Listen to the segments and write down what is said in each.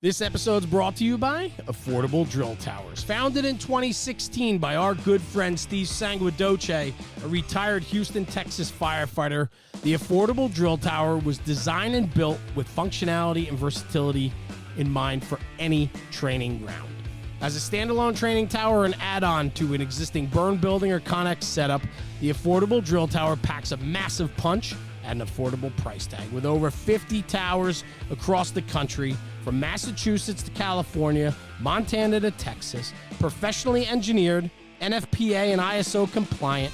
This episode's brought to you by Affordable Drill Towers. Founded in 2016 by our good friend Steve Sanguidoce, a retired Houston, Texas firefighter, the Affordable Drill Tower was designed and built with functionality and versatility in mind for any training ground. As a standalone training tower or an add-on to an existing burn building or Connex setup, the Affordable Drill Tower packs a massive punch at an affordable price tag. With over 50 towers across the country, from Massachusetts to California, Montana to Texas, professionally engineered, NFPA and ISO compliant,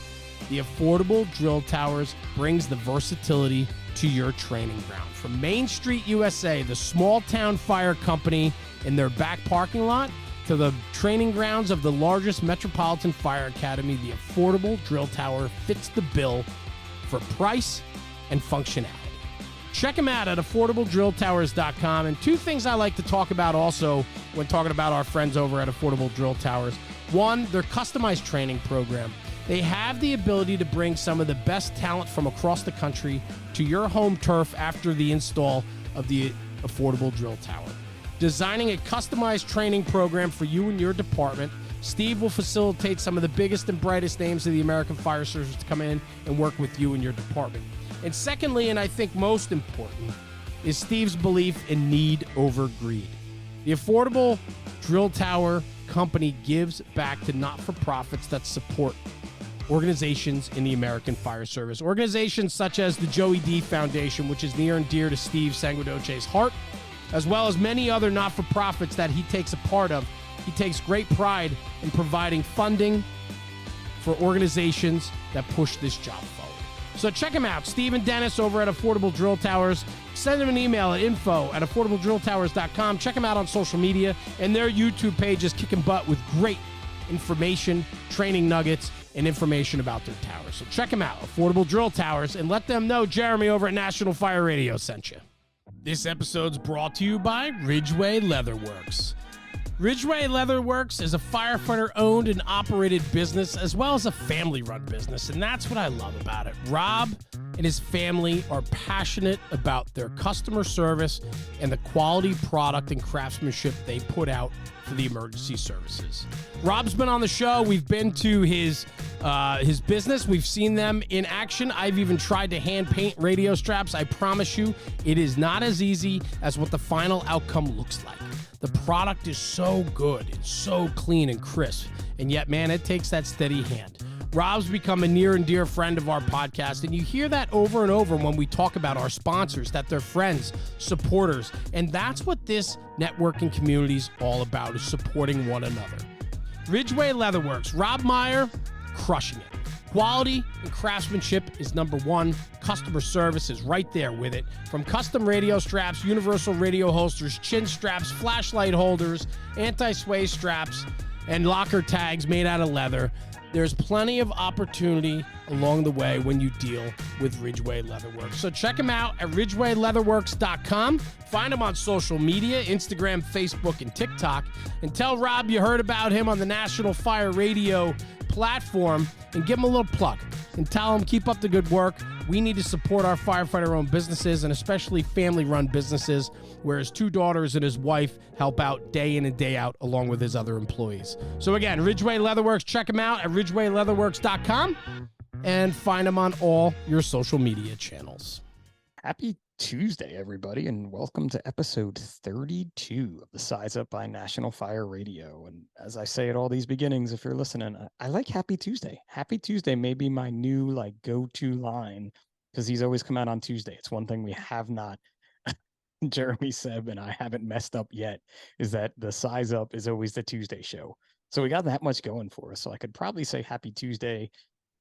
the Affordable Drill Towers brings the versatility to your training ground. From Main Street USA, the small town fire company in their back parking lot, to the training grounds of the largest metropolitan fire academy, the Affordable Drill Tower fits the bill for price and functionality. Check them out at affordabledrilltowers.com. And two things I like to talk about also when talking about our friends over at Affordable Drill Towers. One, their customized training program. They have the ability to bring some of the best talent from across the country to your home turf after the install of the Affordable Drill Tower. Designing a customized training program for you and your department, Steve will facilitate some of the biggest and brightest names of the American Fire Service to come in and work with you and your department. And secondly, and I think most important, is Steve's belief in need over greed. The Affordable Drill Tower company gives back to not-for-profits that support organizations in the American Fire Service. Organizations such as the Joey D Foundation, which is near and dear to Steve Sanguidoce's heart, as well as many other not-for-profits that he takes a part of. He takes great pride in providing funding for organizations that push this job forward. So check them out, Steve and Dennis over at Affordable Drill Towers. Send them an email at info@affordabledrilltowers.com. Check them out on social media, and their YouTube page is kicking butt with great information, training nuggets, and information about their towers. So check them out, Affordable Drill Towers, and let them know Jeremy over at National Fire Radio sent you. This episode's brought to you by Ridgeway Leatherworks. Ridgeway Leatherworks is a firefighter-owned and operated business, as well as a family-run business, and that's what I love about it. Rob and his family are passionate about their customer service and the quality product and craftsmanship they put out for the emergency services. Rob's been on the show. We've been to his business. We've seen them in action. I've even tried to hand paint radio straps. I promise you, it is not as easy as what the final outcome looks like. The product is so good and so clean and crisp, and yet, man, it takes that steady hand. Rob's become a near and dear friend of our podcast, and you hear that over and over when we talk about our sponsors, that they're friends, supporters, and that's what this networking community is all about, is supporting one another. Ridgeway Leatherworks, Rob Meyer, crushing it. Quality and craftsmanship is number one. Customer service is right there with it. From custom radio straps, universal radio holsters, chin straps, flashlight holders, anti-sway straps, and locker tags made out of leather, there's plenty of opportunity along the way when you deal with Ridgeway Leatherworks. So check them out at ridgewayleatherworks.com. Find them on social media, Instagram, Facebook, and TikTok. And tell Rob you heard about him on the National Fire Radio platform, and give him a little plug and tell him keep up the good work. We need to support our firefighter-owned businesses, and especially family-run businesses, where his two daughters and his wife help out day in and day out along with his other employees. So again, Ridgeway Leatherworks, check them out at ridgewayleatherworks.com and find them on all your social media channels. Happy Tuesday, everybody, and welcome to episode 32 of the Size Up by National Fire Radio. And as I say at all these beginnings, if you're listening, I like Happy Tuesday. Happy Tuesday may be my new go-to line, because he's always come out on Tuesday. It's one thing we have not, Jeremy Seb and I haven't messed up yet, is that the Size Up is always the Tuesday show. So we got that much going for us. So I could probably say Happy Tuesday.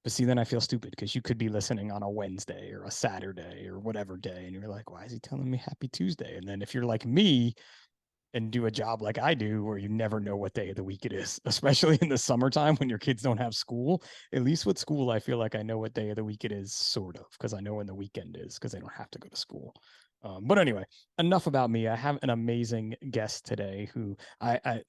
But see, then I feel stupid, because you could be listening on a Wednesday or a Saturday or whatever day, and you're like, why is he telling me Happy Tuesday? And then if you're like me and do a job like I do, where you never know what day of the week it is, especially in the summertime when your kids don't have school, at least with school, I feel like I know what day of the week it is, sort of, because I know when the weekend is, because they don't have to go to school. But anyway, enough about me. I have an amazing guest today who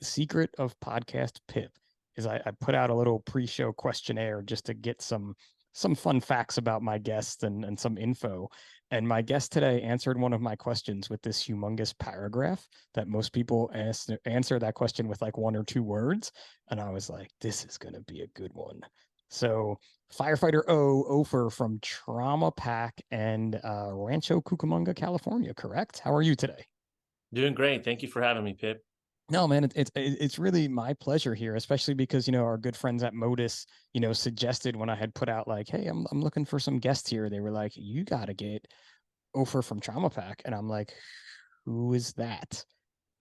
secret of podcast Pip is I put out a little pre-show questionnaire just to get some some fun facts about my guest and some info. And my guest today answered one of my questions with this humongous paragraph that most people answer that question with like one or two words. And I was like, this is going to be a good one. So, firefighter Ofer from TraumaPak and Rancho Cucamonga, California, correct? How are you today? Doing great. Thank you for having me, Pip. No, man, it's really my pleasure here, especially because our good friends at Modus, suggested when I had put out like, hey, I'm looking for some guests here. They were like, you got to get Ofer from TraumaPak, and I'm like, who is that?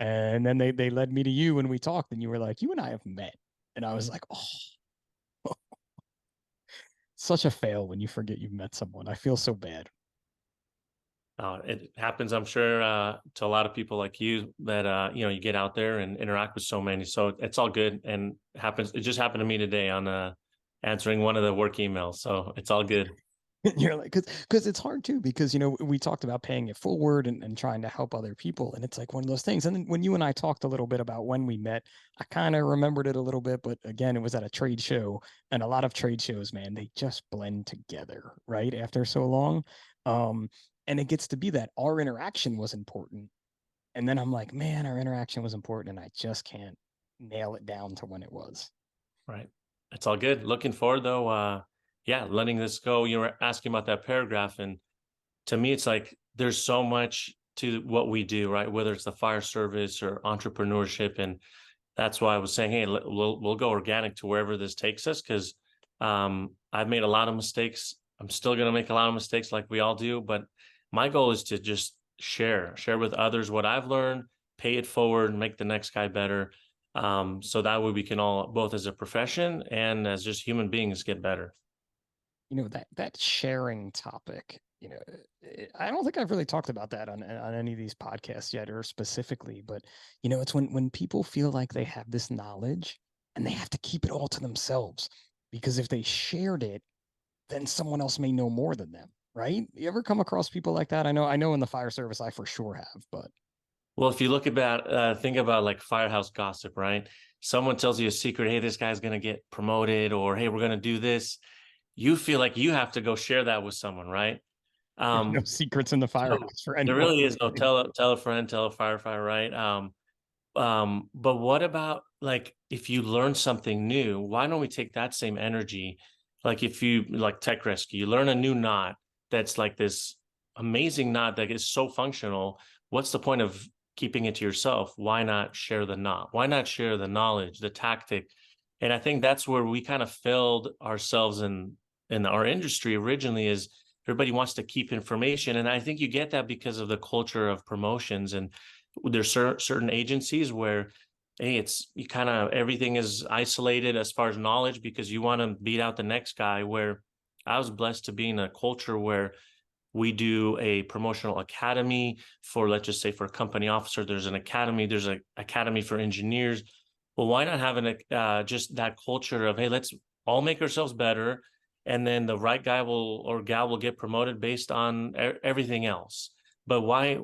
And then they led me to you when we talked, and you were like, you and I have met, and I was like, oh, such a fail when you forget you've met someone. I feel so bad. It happens, I'm sure, to a lot of people like you that you get out there and interact with so many. So it's all good, and happens. It just happened to me today on answering one of the work emails. So it's all good. You're like, because it's hard too, because we talked about paying it forward and trying to help other people, and it's like one of those things. And then when you and I talked a little bit about when we met, I kind of remembered it a little bit, but again, it was at a trade show, and a lot of trade shows, man, they just blend together, right? After so long. Um, and it gets to be that our interaction was important. And then I'm like, man, our interaction was important, and I just can't nail it down to when it was. Right. It's all good. Looking forward though. Yeah, letting this go. You were asking about that paragraph, and to me, it's like there's so much to what we do, right? Whether it's the fire service or entrepreneurship, and that's why I was saying, hey, we'll go organic to wherever this takes us, because I've made a lot of mistakes. I'm still going to make a lot of mistakes, like we all do. But my goal is to just share with others what I've learned, pay it forward, make the next guy better. So that way we can all, both as a profession and as just human beings, get better. That sharing topic, I don't think I've really talked about that on any of these podcasts yet, or specifically, but it's when people feel like they have this knowledge and they have to keep it all to themselves, because if they shared it, then someone else may know more than them, right? You ever come across people like that? I know in the fire service I for sure have, but Well, if you look about, think about like firehouse gossip, right? Someone tells you a secret, hey, this guy's going to get promoted, or hey, we're going to do this. You feel like you have to go share that with someone, right? there's no Um, secrets in the so firehouse for there anyone really is no listening. tell a friend, tell a firefighter, right? But what about like if you learn something new, why don't we take that same energy? Like if you like tech rescue, you learn a new knot that's like this amazing knot that is so functional. What's the point of keeping it to yourself? Why not share the knot? Why not share the knowledge, the tactic? And I think that's where we kind of failed ourselves in our industry originally, is everybody wants to keep information. And I think you get that because of the culture of promotions, and there's certain agencies where, hey, it's you kind of everything is isolated as far as knowledge because you want to beat out the next guy. Where I was blessed to be in a culture where we do a promotional academy for, let's just say, for a company officer. There's an academy. There's an academy for engineers. Well, why not have just that culture of, hey, let's all make ourselves better, and then the right guy will or gal will get promoted based on everything else. But why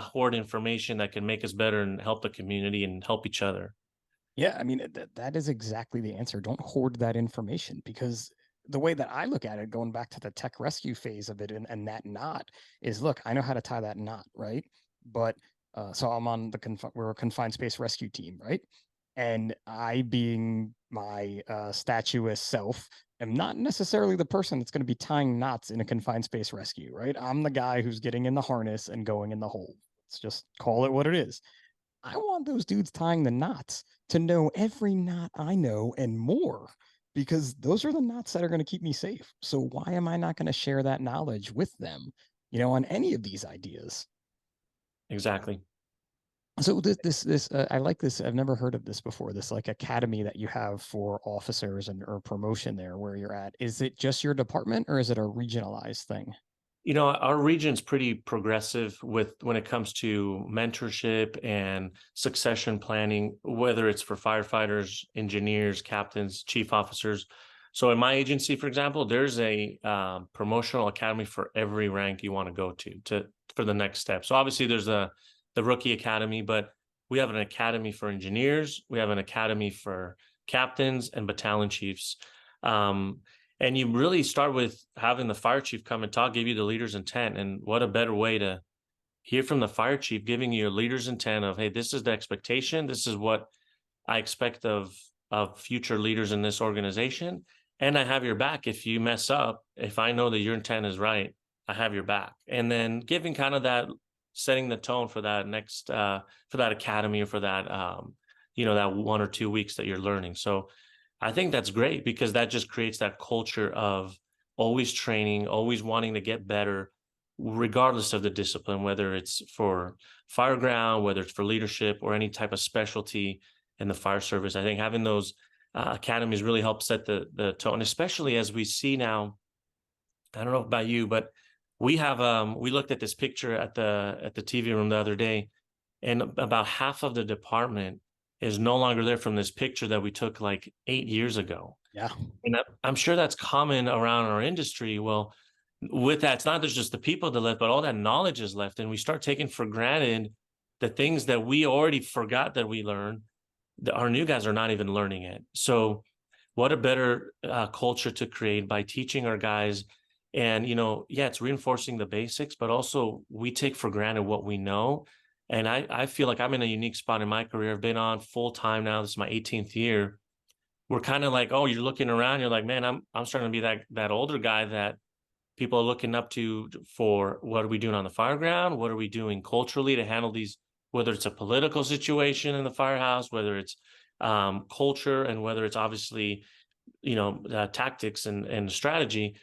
hoard information that can make us better and help the community and help each other? Yeah, I mean, that is exactly the answer. Don't hoard that information, because the way that I look at it, going back to the tech rescue phase of it, and that knot is, look, I know how to tie that knot, right? But so I'm on we're a confined space rescue team, right? And I, being my statuous self, am not necessarily the person that's going to be tying knots in a confined space rescue, right? I'm the guy who's getting in the harness and going in the hole. Let's just call it what it is. I want those dudes tying the knots to know every knot I know and more, because those are the knots that are going to keep me safe. So why am I not going to share that knowledge with them, on any of these ideas? Exactly. So I like this. I've never heard of this before. This like academy that you have for officers and or promotion there where you're at. Is it just your department, or is it a regionalized thing? Our region's pretty progressive with when it comes to mentorship and succession planning, whether it's for firefighters, engineers, captains, chief officers. So in my agency, for example, there's a promotional academy for every rank you want to go to for the next step. So obviously there's the rookie academy, but we have an academy for engineers. We have an academy for captains and battalion chiefs. And you really start with having the fire chief come and talk, give you the leader's intent. And what a better way to hear from the fire chief, giving you your leader's intent of, hey, this is the expectation. This is what I expect of future leaders in this organization. And I have your back. If you mess up, if I know that your intent is right, I have your back. And then giving kind of that, setting the tone for that next, for that academy or for that, that 1 or 2 weeks that you're learning. So I think that's great because that just creates that culture of always training, always wanting to get better, regardless of the discipline, whether it's for fireground, whether it's for leadership or any type of specialty in the fire service. I think having those academies really help set the tone, especially as we see now. I don't know about you, but we have we looked at this picture at the TV room the other day, and about half of the department is no longer there from this picture that we took like 8 years ago. Yeah. And I'm sure that's common around our industry. Well, with that, it's not just the people that left, but all that knowledge is left. And we start taking for granted the things that we already forgot that we learned. Our new guys are not even learning it. So what a better culture to create by teaching our guys. And, it's reinforcing the basics, but also we take for granted what we know. And I feel like I'm in a unique spot in my career. I've been on full time now. This is my 18th year. We're kind of like, oh, you're looking around. You're like, man, I'm starting to be that older guy that people are looking up to for what are we doing on the fire ground? What are we doing culturally to handle these, whether it's a political situation in the firehouse, whether it's culture, and whether it's obviously, tactics and strategy.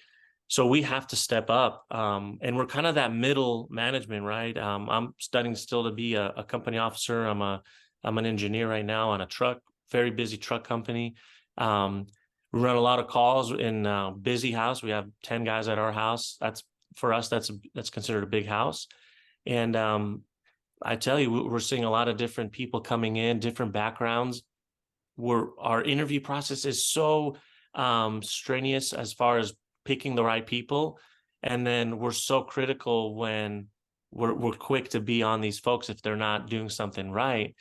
So we have to step up, and we're kind of that middle management, right? I'm studying still to be a company officer. I'm an engineer right now on a truck, very busy truck company. We run a lot of calls in busy house. We have 10 guys at our house. That's for us. That's considered a big house. And I tell you, we're seeing a lot of different people coming in, different backgrounds. Our interview process is so strenuous as far as picking the right people. And then we're so critical when we're quick to be on these folks if they're not doing something right.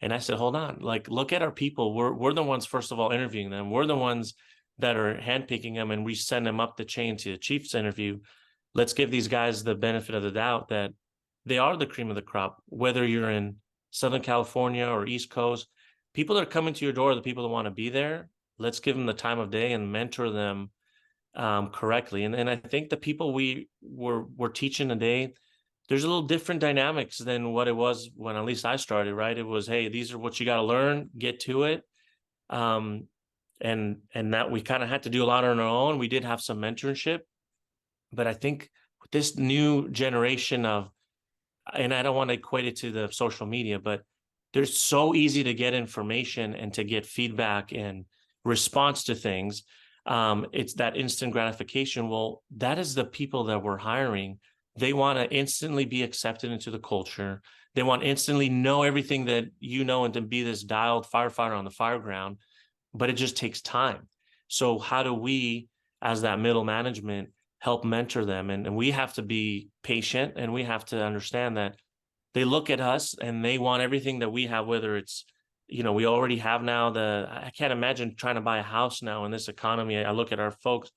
And I said, hold on, like, look at our people. We're the ones, first of all, interviewing them. We're the ones that are handpicking them, and we send them up the chain to the chief's interview. Let's give these guys the benefit of the doubt that they are the cream of the crop, whether you're in Southern California or East Coast. People that are coming to your door are the people that want to be there. Let's give them the time of day and mentor them correctly. And I think the people we're teaching today, there's a little different dynamics than what it was when at least I started, right? It was, hey, these are what you got to learn, get to it. And that we kind of had to do a lot on our own. We did have some mentorship, but I think with this new generation of, and I don't want to equate it to the social media, but they're so easy to get information and to get feedback and response to things. It's that instant gratification. Well, that is the people that we're hiring. They want to instantly be accepted into the culture. They want to instantly know everything that you know and to be this dialed firefighter on the fire ground, but it just takes time. So how do we, as that middle management, help mentor them? And we have to be patient, and we have to understand that they look at us and they want everything that we have, whether it's, we already have now I can't imagine trying to buy a house now in this economy. I look at our folks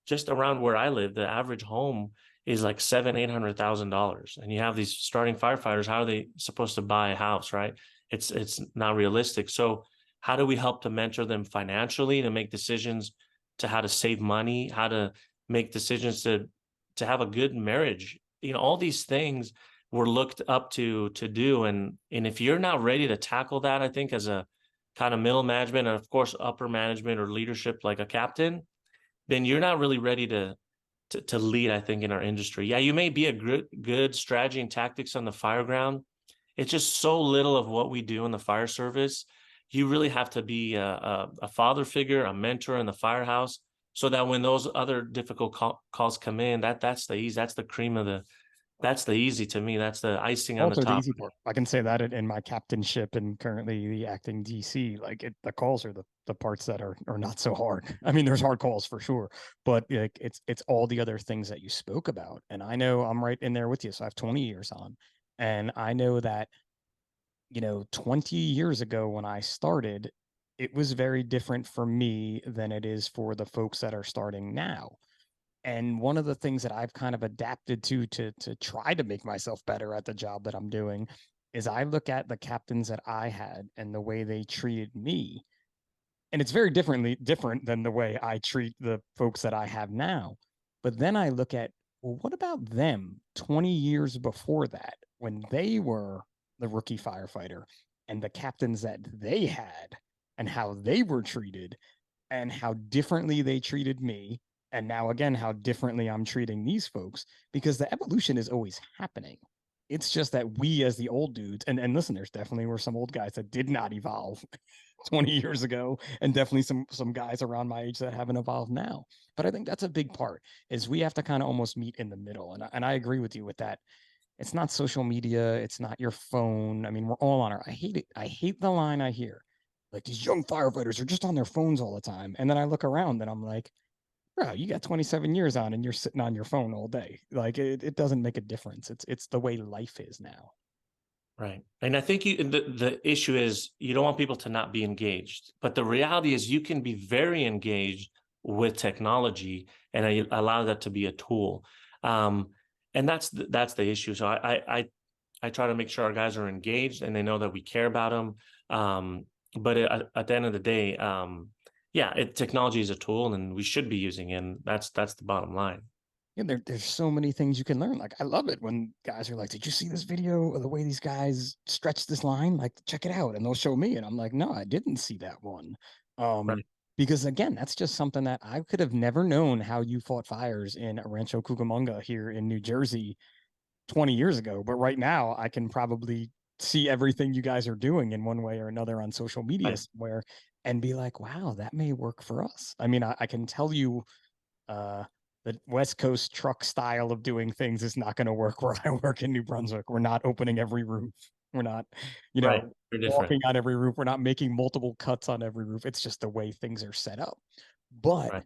just around where I live, the average home is like $700,000-$800,000. And you have these starting firefighters. How are they supposed to buy a house, right? It's not realistic. So how do we help to mentor them financially, to make decisions to how to save money, how to make decisions to have a good marriage? All these things we're looked up to do. And if you're not ready to tackle that, I think as a kind of middle management, and of course, upper management or leadership, like a captain, then you're not really ready to lead, I think, in our industry. Yeah, you may be a good strategy and tactics on the fire ground. It's just so little of what we do in the fire service. You really have to be a father figure, a mentor in the firehouse, so that when those other difficult calls come in, that's the easy, that's the cream of the, that's the easy to me. That's the icing on the top. The easy part. I can say that in my captainship and currently the acting DC, the calls are the parts that are not so hard. I mean, there's hard calls for sure, but it's all the other things that you spoke about. And I know I'm right in there with you. So I have 20 years on, and I know that, 20 years ago when I started, it was very different for me than it is for the folks that are starting now. And one of the things that I've kind of adapted to try to make myself better at the job that I'm doing is I look at the captains that I had and the way they treated me. And it's very different than the way I treat the folks that I have now. But then I look at, well, what about them 20 years before that when they were the rookie firefighter, and the captains that they had and how they were treated and how differently they treated me, and now again how differently I'm treating these folks, because the evolution is always happening. It's just that we as the old dudes, and listen, there's definitely were some old guys that did not evolve 20 years ago, and definitely some guys around my age that haven't evolved now. But I think that's a big part, is we have to kind of almost meet in the middle. And I agree with you with that. It's not social media, it's not your phone. I mean, we're all on our, I hate it. I hate the line I hear. Like, these young firefighters are just on their phones all the time. And then I look around and I'm like, bro, you got 27 years on and you're sitting on your phone all day. Like, it doesn't make a difference. It's the way life is now. Right. And I think the issue is you don't want people to not be engaged. But the reality is you can be very engaged with technology and allow that to be a tool. And that's the issue. So I try to make sure our guys are engaged and they know that we care about them. But at the end of the day, technology is a tool and we should be using it. And that's the bottom line. Yeah, there's so many things you can learn. Like, I love it when guys are like, "Did you see this video of the way these guys stretch this line? Like, check it out." And they'll show me, and I'm like, "No, I didn't see that one." Right. Because again, that's just something that I could have never known how you fought fires in Rancho Cucamonga here in New Jersey 20 years ago. But right now, I can probably see everything you guys are doing in one way or another on social media Right. somewhere and be like, "Wow, that may work for us." I mean, I can tell you uh, the West Coast truck style of doing things is not going to work where I work in New Brunswick. We're not opening every roof. We're not, Right. Very different. walking on every roof. We're not making multiple cuts on every roof. It's just the way things are set up. But Right.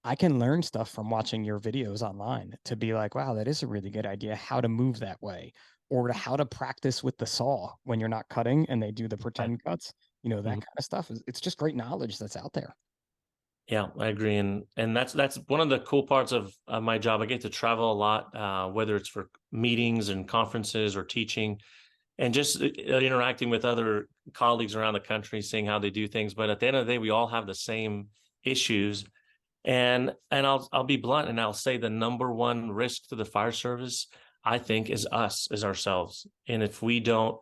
I can learn stuff from watching your videos online to be like, wow, that is a really good idea. How to move that way, or how to practice with the saw when you're not cutting and they do the Right. pretend cuts. That Mhm. kind of stuff. It's just great knowledge that's out there. Yeah, I agree, and that's one of the cool parts of my job. I get to travel a lot, whether it's for meetings and conferences or teaching, and just interacting with other colleagues around the country, seeing how they do things. But at the end of the day, we all have the same issues, and I'll be blunt, and I'll say the number one risk to the fire service, I think, is us, is ourselves. And if we don't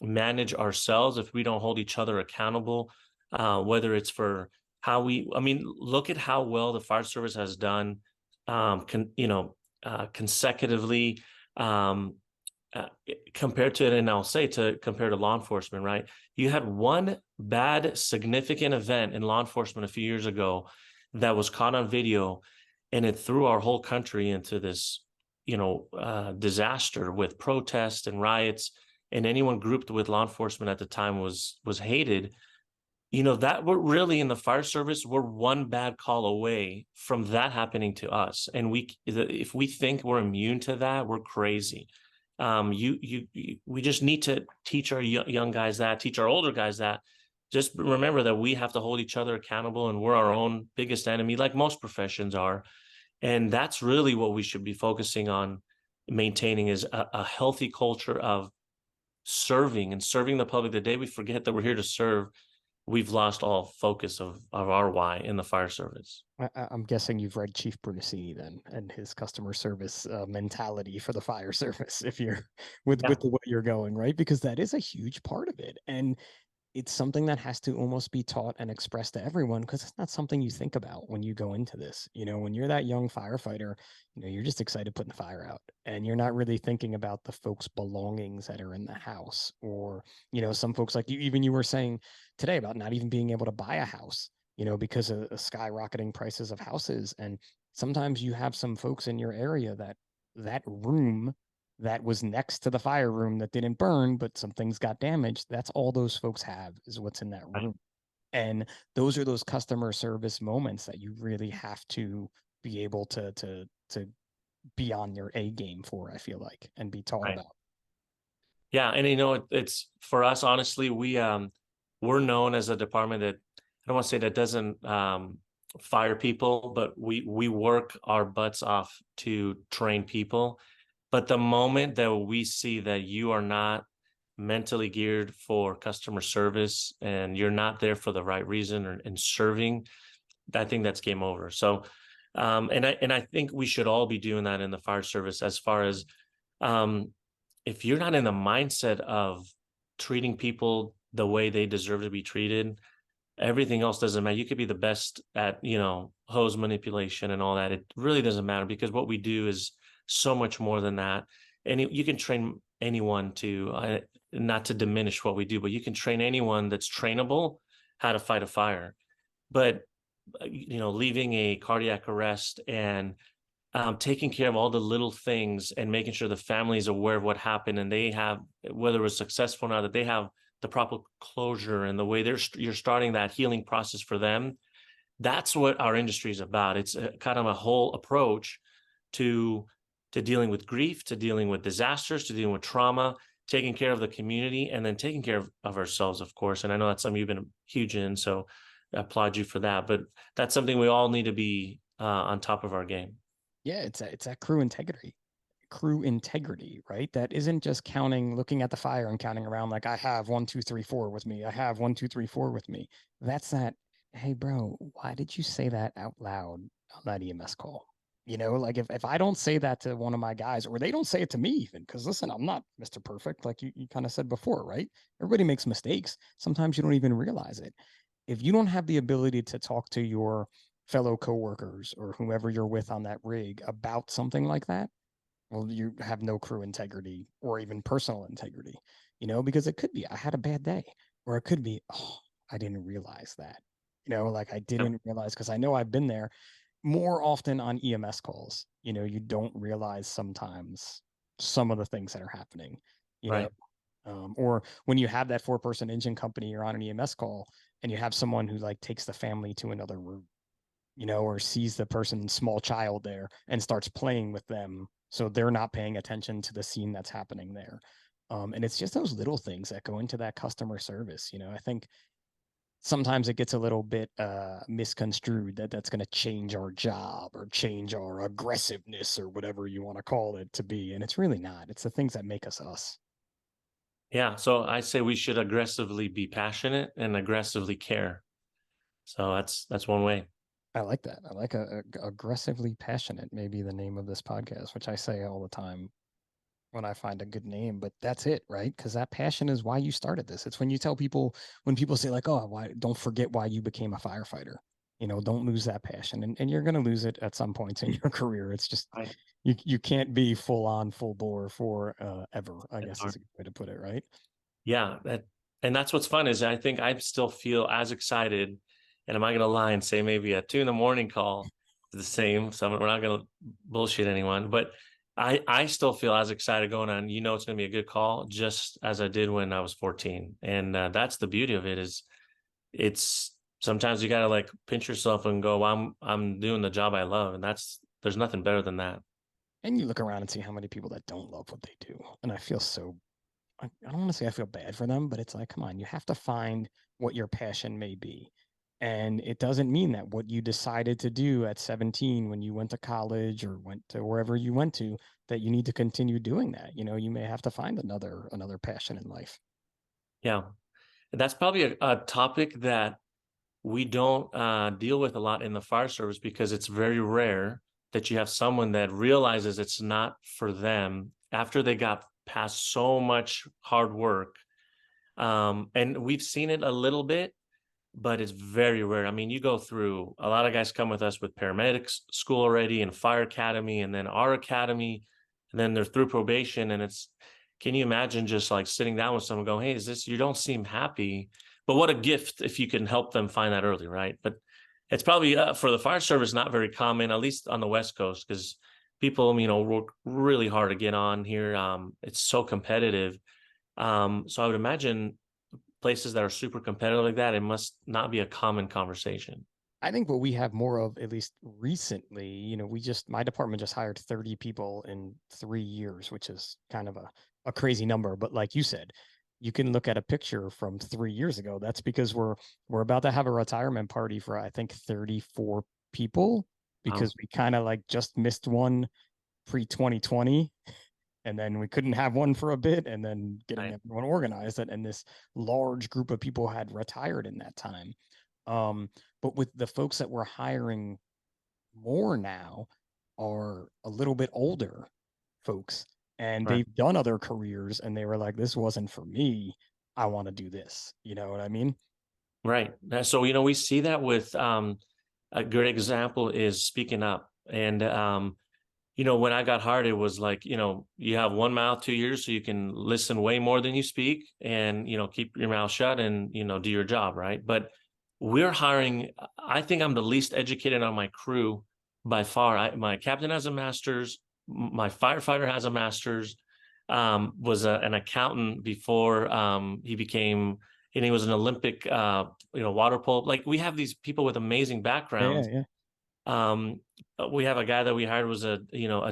manage ourselves, if we don't hold each other accountable, whether it's for I mean, look at how well the fire service has done, consecutively, um, compared to, and I'll say compared to law enforcement, right? You had one bad, significant event in law enforcement a few years ago that was caught on video, and it threw our whole country into this, disaster with protests and riots. And anyone grouped with law enforcement at the time was hated. That we're really in the fire service, we're one bad call away from that happening to us. And if we think we're immune to that, we're crazy. We just need to teach our young guys that, teach our older guys that. Just remember that we have to hold each other accountable, and we're our own biggest enemy, like most professions are. And that's really what we should be focusing on maintaining, is a healthy culture of serving and serving the public. The day we forget that we're here to serve, we've lost all focus of our why in the fire service. I'm guessing you've read Chief Brunacini then and his customer service mentality for the fire service if you're with Yeah. the way you're going, right? Because that is a huge part of it. And it's something that has to almost be taught and expressed to everyone, because it's not something you think about when you go into this. When you're that young firefighter, you're just excited putting the fire out, and you're not really thinking about the folks' belongings that are in the house. Or, some folks, like you were saying today about not even being able to buy a house, because of skyrocketing prices of houses. And sometimes you have some folks in your area that room that was next to the fire room that didn't burn, but some things got damaged. That's all those folks have, is what's in that Right. room. And those are those customer service moments that you really have to be able to be on your A game for, I feel like, and be taught Right. about. Yeah, and it's for us, honestly, we're known as a department that, I don't want to say that doesn't fire people, but we work our butts off to train people. But the moment that we see that you are not mentally geared for customer service and you're not there for the right reason or in serving, I think that's game over. So, and I think we should all be doing that in the fire service, as far as if you're not in the mindset of treating people the way they deserve to be treated, everything else doesn't matter. You could be the best at, hose manipulation and all that. It really doesn't matter, because what we do is so much more than that. And you can train anyone to, not to diminish what we do, but you can train anyone that's trainable how to fight a fire. But, leaving a cardiac arrest and taking care of all the little things and making sure the family is aware of what happened, and they have, whether it was successful or not, that they have the proper closure and the way you're starting that healing process for them. That's what our industry is about. It's kind of a whole approach to dealing with grief, to dealing with disasters, to dealing with trauma, taking care of the community, and then taking care of ourselves, of course. And I know that's something you've been huge in, so I applaud you for that. But that's something we all need to be on top of our game. Yeah, it's that crew integrity, right? That isn't just looking at the fire and counting around like, I have 1, 2, 3, 4 with me. I have 1, 2, 3, 4 with me. That's that. Hey, bro, why did you say that out loud on that EMS call? Like if I don't say that to one of my guys, or they don't say it to me even, because listen, I'm not Mr. Perfect, like you kind of said before, right? Everybody makes mistakes. Sometimes you don't even realize it. If you don't have the ability to talk to your fellow coworkers or whoever you're with on that rig about something like that, well, you have no crew integrity or even personal integrity, because it could be, I had a bad day, or it could be, oh, I didn't realize that, like I didn't realize, because I know I've been there more often on EMS calls. You don't realize sometimes some of the things that are happening, Right. or when you have that 4-person engine company, you're on an EMS call and you have someone who like takes the family to another room, or sees the person's small child there and starts playing with them, so they're not paying attention to the scene that's happening there. And it's just those little things that go into that customer service. I think sometimes it gets a little bit misconstrued that that's going to change our job or change our aggressiveness or whatever you want to call it to be. And it's really not. It's the things that make us us. Yeah. So I say we should aggressively be passionate and aggressively care. So that's one way. I like that. I like aggressively passionate, maybe the name of this podcast, which I say all the time when I find a good name, but that's it, right? Because that passion is why you started this. It's when people say like, oh, why, don't forget why you became a firefighter. Don't lose that passion. And you're going to lose it at some points in your career. It's just, you can't be full bore for ever, I guess is a good way to put it, right? Yeah. And that's what's fun, is I think I still feel as excited. And am I going to lie and say maybe a 2 a.m. call is the same? So we're not going to bullshit anyone, but I still feel as excited going on. It's going to be a good call, just as I did when I was 14. And that's the beauty of it, is it's sometimes you got to like pinch yourself and go, well, I'm doing the job I love. And there's nothing better than that. And you look around and see how many people that don't love what they do. And I don't want to say I feel bad for them, but it's like, come on, you have to find what your passion may be. And it doesn't mean that what you decided to do at 17 when you went to college or went to wherever you went to, that you need to continue doing that. You may have to find another passion in life. Yeah. And that's probably a topic that we don't deal with a lot in the fire service, because it's very rare that you have someone that realizes it's not for them after they got past so much hard work. And we've seen it a little bit, but it's very rare. I mean, you go through, a lot of guys come with us with paramedics school already and fire academy, and then our academy, and then they're through probation. And can you imagine just like sitting down with someone going, hey, you don't seem happy, but what a gift if you can help them find that early, right? But it's probably for the fire service, not very common, at least on the West Coast, because people, work really hard to get on here. It's so competitive. So I would imagine places that are super competitive like that, it must not be a common conversation. I think what we have more of, at least recently, my department just hired 30 people in 3 years, which is kind of a crazy number. But like you said, you can look at a picture from 3 years ago. That's because we're about to have a retirement party for, I think, 34 people, because we kind of like just missed one pre-2020, and then we couldn't have one for a bit, and then getting everyone organized, and this large group of people had retired in that time. But with the folks that we're hiring more now are a little bit older folks, and Right. they've done other careers, and they were like, this wasn't for me. I want to do this. You know what I mean? Right. So, we see that with a good example is speaking up. And when I got hired, it was like, you have one mouth, 2 years, so you can listen way more than you speak, and, keep your mouth shut and, do your job. Right. But we're hiring, I think I'm the least educated on my crew by far. My captain has a master's, my firefighter has a master's, was an accountant before he became, and he was an Olympic, water polo. Like, we have these people with amazing backgrounds. Yeah. We have a guy that we hired was a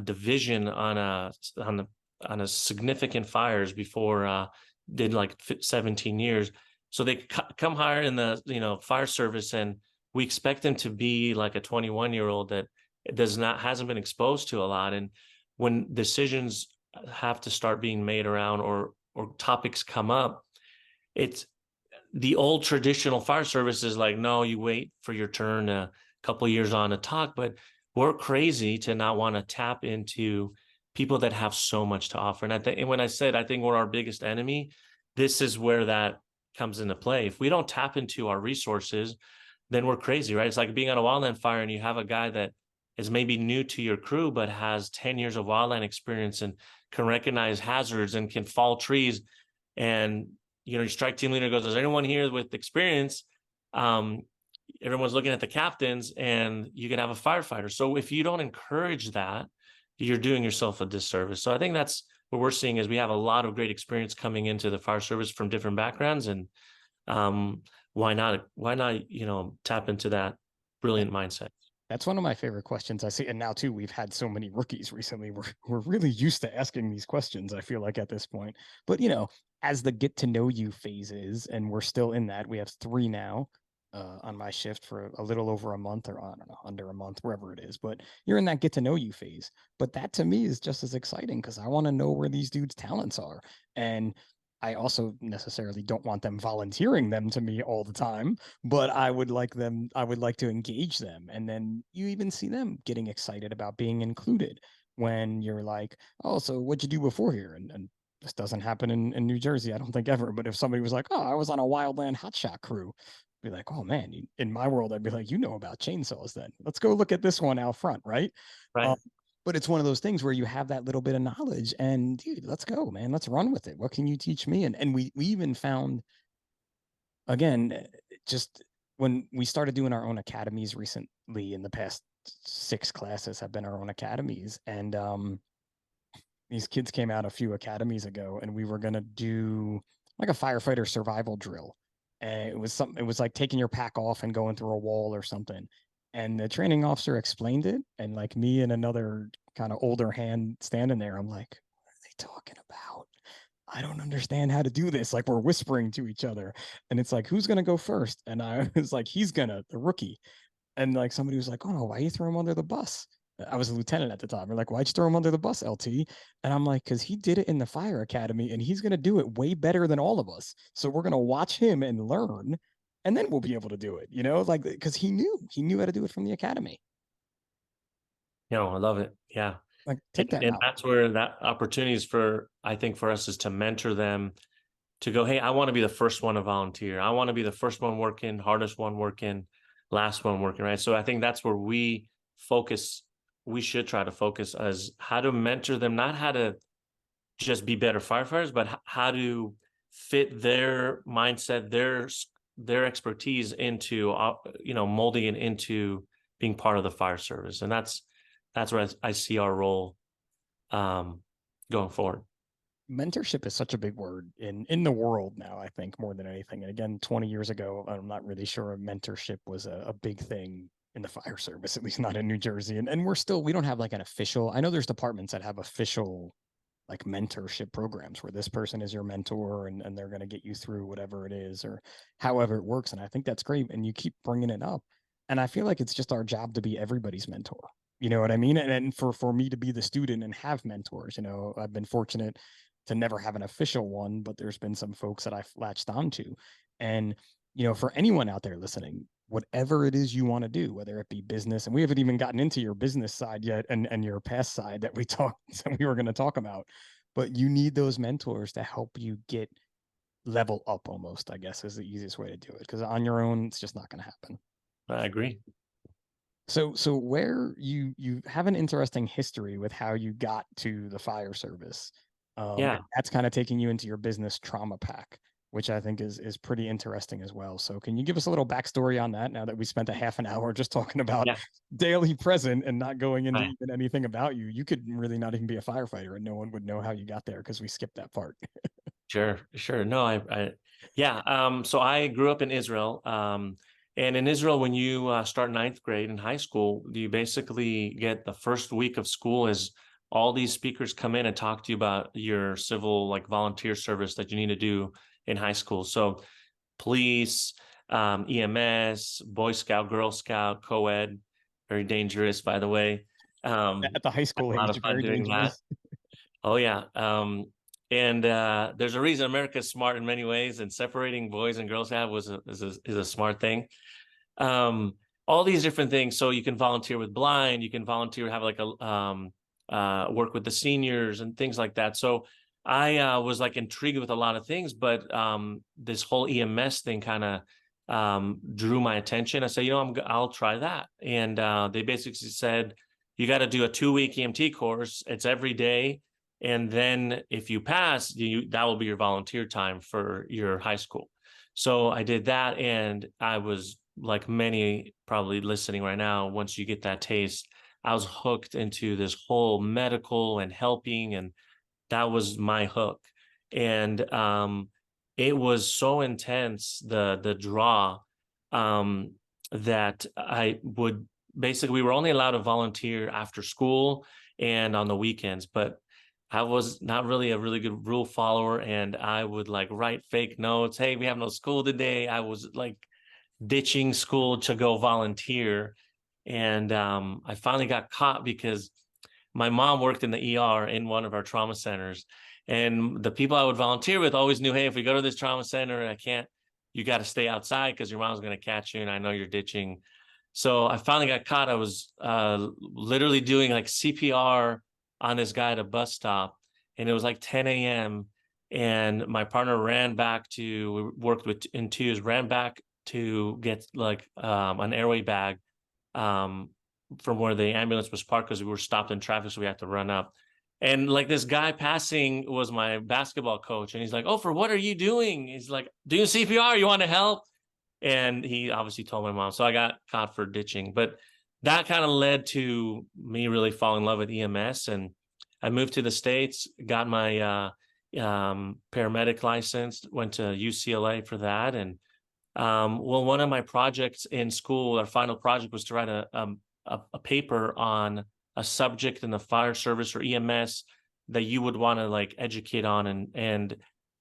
division on a significant fires before, did like 17 years. So they come hire in the fire service, and we expect them to be like a 21-year-old that hasn't been exposed to a lot. And when decisions have to start being made around, or topics come up, it's the old traditional fire service is like, no, you wait for your turn a couple of years on to talk. But we're crazy to not want to tap into people that have so much to offer. And when I said I think we're our biggest enemy, this is where that comes into play. If we don't tap into our resources, then we're crazy, right? It's like being on a wildland fire, and you have a guy that is maybe new to your crew, but has 10 years of wildland experience and can recognize hazards and can fall trees. And, your strike team leader goes, is anyone here with experience? Everyone's looking at the captains, and you can have a firefighter. So if you don't encourage that, you're doing yourself a disservice. So I think that's what we're seeing is we have a lot of great experience coming into the fire service from different backgrounds. And why not, tap into that brilliant mindset? That's one of my favorite questions I see. And now too, we've had so many rookies recently. We're really used to asking these questions, I feel like, at this point. But as the get to know you phases, and we're still in that, we have 3 now on my shift for a little over a month, or I don't know, under a month, wherever it is. But you're in that get to know you phase. But that to me is just as exciting, because I want to know where these dudes' talents are. And I also necessarily don't want them volunteering them to me all the time, but I would like to engage them. And then you even see them getting excited about being included when you're like, oh, so what'd you do before here? And this doesn't happen in New Jersey, I don't think, ever. But if somebody was like, oh, I was on a wildland hotshot crew, I'd be like, oh man, in my world, I'd be like, about chainsaws then. Let's go look at this one out front, right? Right. But it's one of those things where you have that little bit of knowledge, and dude, let's go, man. Let's run with it. What can you teach me? And we even found, again, just when we started doing our own academies recently, in the past 6 classes have been our own academies. And these kids came out a few academies ago, and we were going to do like a firefighter survival drill. And it was like taking your pack off and going through a wall or something. And the training officer explained it, and like me and another kind of older hand standing there, I'm like, what are they talking about? I don't understand how to do this. Like, we're whispering to each other, and it's like, who's gonna go first? And I was like, the rookie. And like somebody was like, oh no, why you throw him under the bus? I was a lieutenant at the time. We're like, why'd you throw him under the bus, LT? And I'm like, because he did it in the fire academy, and he's gonna do it way better than all of us. So we're gonna watch him and learn, and then we'll be able to do it, like, because he knew how to do it from the academy. I love it. Yeah. Like, take that And out. that's where that opportunity is I think for us is to mentor them to go, hey, I want to be the first one to volunteer. I want to be the first one working, hardest one working, last one working, right? So I think that's where we should try to focus as how to mentor them, not how to just be better firefighters, but how to fit their mindset, their expertise into, molding it into being part of the fire service. And that's where I see our role going forward. Mentorship is such a big word in the world now, I think, more than anything. And again, 20 years ago, I'm not really sure mentorship was a big thing in the fire service, at least not in New Jersey. And we don't have like an official, I know there's departments that have official like mentorship programs where this person is your mentor and they're going to get you through whatever it is or however it works. And I think that's great. And you keep bringing it up. And I feel like it's just our job to be everybody's mentor. You know what I mean? And for me to be the student and have mentors, you know, I've been fortunate to never have an official one, but there's been some folks that I've latched onto. And, you know, for anyone out there listening, whatever it is you want to do, whether it be business, and we haven't even gotten into your business side yet and your past side that we were going to talk about, but you need those mentors to help you get level up almost, I guess is the easiest way to do it. Because on your own, it's just not going to happen. I agree. So where you have an interesting history with how you got to the fire service. Yeah. That's kind of taking you into your business TraumaPak, which I think is pretty interesting as well. So can you give us a little backstory on that now that we spent a half an hour just talking about daily present and not going into even anything about you? You could really not even be a firefighter and no one would know how you got there because we skipped that part. Sure. No, so I grew up in Israel. And in Israel, when you start ninth grade in high school, you basically get the first week of school is all these speakers come in and talk to you about your civil, like volunteer service that you need to do in high school. So police, EMS, Boy Scout, Girl Scout, co-ed, very dangerous, by the way. At the high school age, very dangerous. Oh, yeah. And there's a reason America's smart in many ways, and separating boys and girls is a smart thing. All these different things. So you can volunteer with blind, you can volunteer, have like a work with the seniors and things like that. So I was like intrigued with a lot of things, but this whole EMS thing kind of drew my attention. I said, I'll try that. And they basically said, you got to do a 2-week EMT course. It's every day. And then if you pass, that will be your volunteer time for your high school. So I did that. And I was like many probably listening right now, once you get that taste, I was hooked into this whole medical and helping, and that was my hook. And it was so intense, the draw, that I would basically, we were only allowed to volunteer after school and on the weekends, but I was not really a really good rule follower, and I would like write fake notes. Hey, we have no school today. I was like ditching school to go volunteer. And I finally got caught because my mom worked in the ER in one of our trauma centers, and the people I would volunteer with always knew, hey, if we go to this trauma center, you got to stay outside because your mom's going to catch you, and I know you're ditching. So I finally got caught. I was literally doing like CPR on this guy at a bus stop, and it was like 10 a.m. And my partner ran back we worked with in twos, ran back to get like an airway bag from where the ambulance was parked because we were stopped in traffic, so we had to run up. And like this guy passing was my basketball coach, and he's like, Ofer, what are you doing? He's like, doing CPR, you want to help? And he obviously told my mom, so I got caught for ditching. But that kind of led to me really falling in love with EMS, and I moved to the States, got my paramedic license, went to UCLA for that. And one of my projects in school, our final project was to write a paper on a subject in the fire service or EMS that you would want to like educate on. And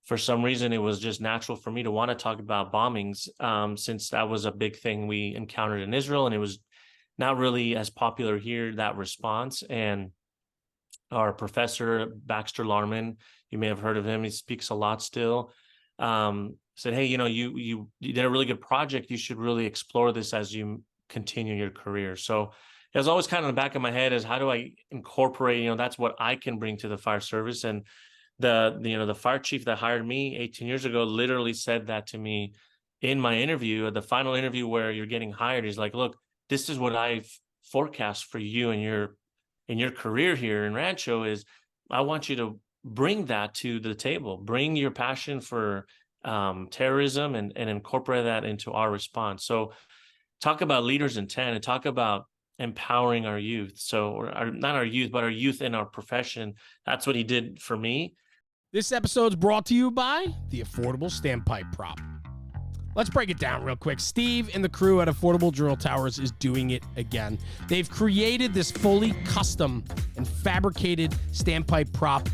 for some reason, it was just natural for me to want to talk about bombings, since that was a big thing we encountered in Israel, and it was not really as popular here, that response. And our professor, Baxter Larman, you may have heard of him, he speaks a lot still, said, hey, you did a really good project. You should really explore this as you continue your career. So it was always kind of in the back of my head is how do I incorporate, that's what I can bring to the fire service. And the fire chief that hired me 18 years ago literally said that to me in my interview, the final interview where you're getting hired. He's like, look, this is what I've forecast for you and your career here in Rancho is I want you to bring that to the table, bring your passion for terrorism and incorporate that into our response. So talk about leaders intent and talk about empowering our youth. So not our youth, but our youth in our profession. That's what he did for me. This episode's brought to you by the Affordable Standpipe Prop. Let's break it down real quick. Steve and the crew at Affordable Drill Towers is doing it again. They've created this fully custom and fabricated standpipe prop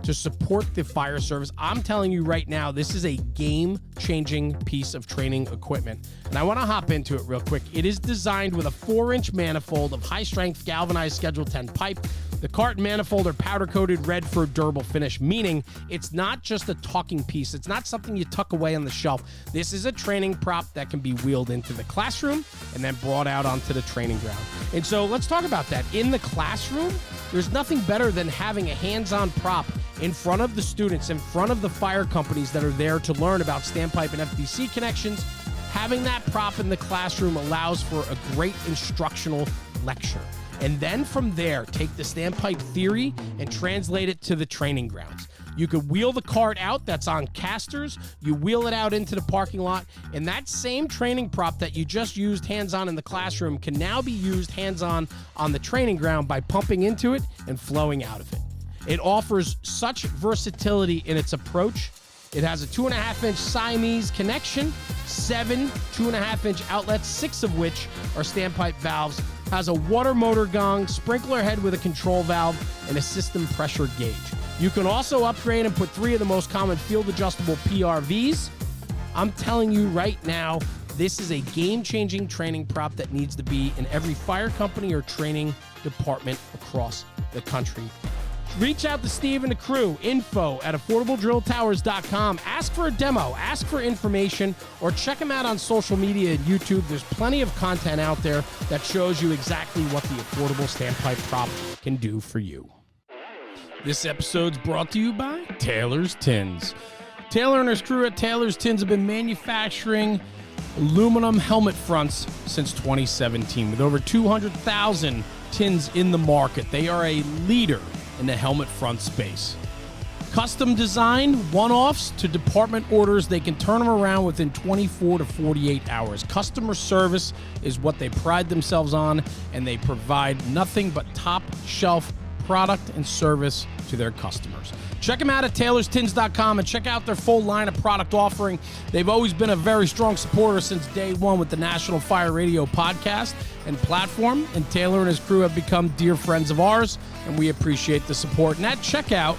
to support the fire service. I'm telling you right now, this is a game-changing piece of training equipment. And I want to hop into it real quick. It is designed with a 4-inch manifold of high-strength galvanized Schedule 10 pipe. The cart and manifold are powder-coated red for a durable finish, meaning it's not just a talking piece. It's not something you tuck away on the shelf. This is a training prop that can be wheeled into the classroom and then brought out onto the training ground. And so let's talk about that. In the classroom, there's nothing better than having a hands-on prop in front of the students, in front of the fire companies that are there to learn about standpipe and FDC connections. Having that prop in the classroom allows for a great instructional lecture. And then from there, take the standpipe theory and translate it to the training grounds. You could wheel the cart out that's on casters, you wheel it out into the parking lot, and that same training prop that you just used hands-on in the classroom can now be used hands-on on the training ground by pumping into it and flowing out of it. It offers such versatility in its approach. It has a 2.5-inch Siamese connection, 7 2.5-inch outlets, 6 of which are standpipe valves, has a water motor gong, sprinkler head with a control valve, and a system pressure gauge. You can also upgrade and put 3 of the most common field-adjustable PRVs. I'm telling you right now, this is a game-changing training prop that needs to be in every fire company or training department across the country. Reach out to Steve and the crew, info@affordabledrilltowers.com. Ask for a demo, ask for information, or check them out on social media and YouTube. There's plenty of content out there that shows you exactly what the affordable standpipe prop can do for you. This episode's brought to you by Taylor's Tins. Taylor and his crew at Taylor's Tins have been manufacturing aluminum helmet fronts since 2017 with over 200,000 tins in the market. They are a leader in the helmet front space. Custom design, one-offs to department orders, they can turn them around within 24 to 48 hours. Customer service is what they pride themselves on, and they provide nothing but top-shelf product and service to their customers. Check them out at taylorstins.com and check out their full line of product offering. They've always been a very strong supporter since day one with the National Fire Radio podcast and platform, and Taylor and his crew have become dear friends of ours, and we appreciate the support. And at checkout,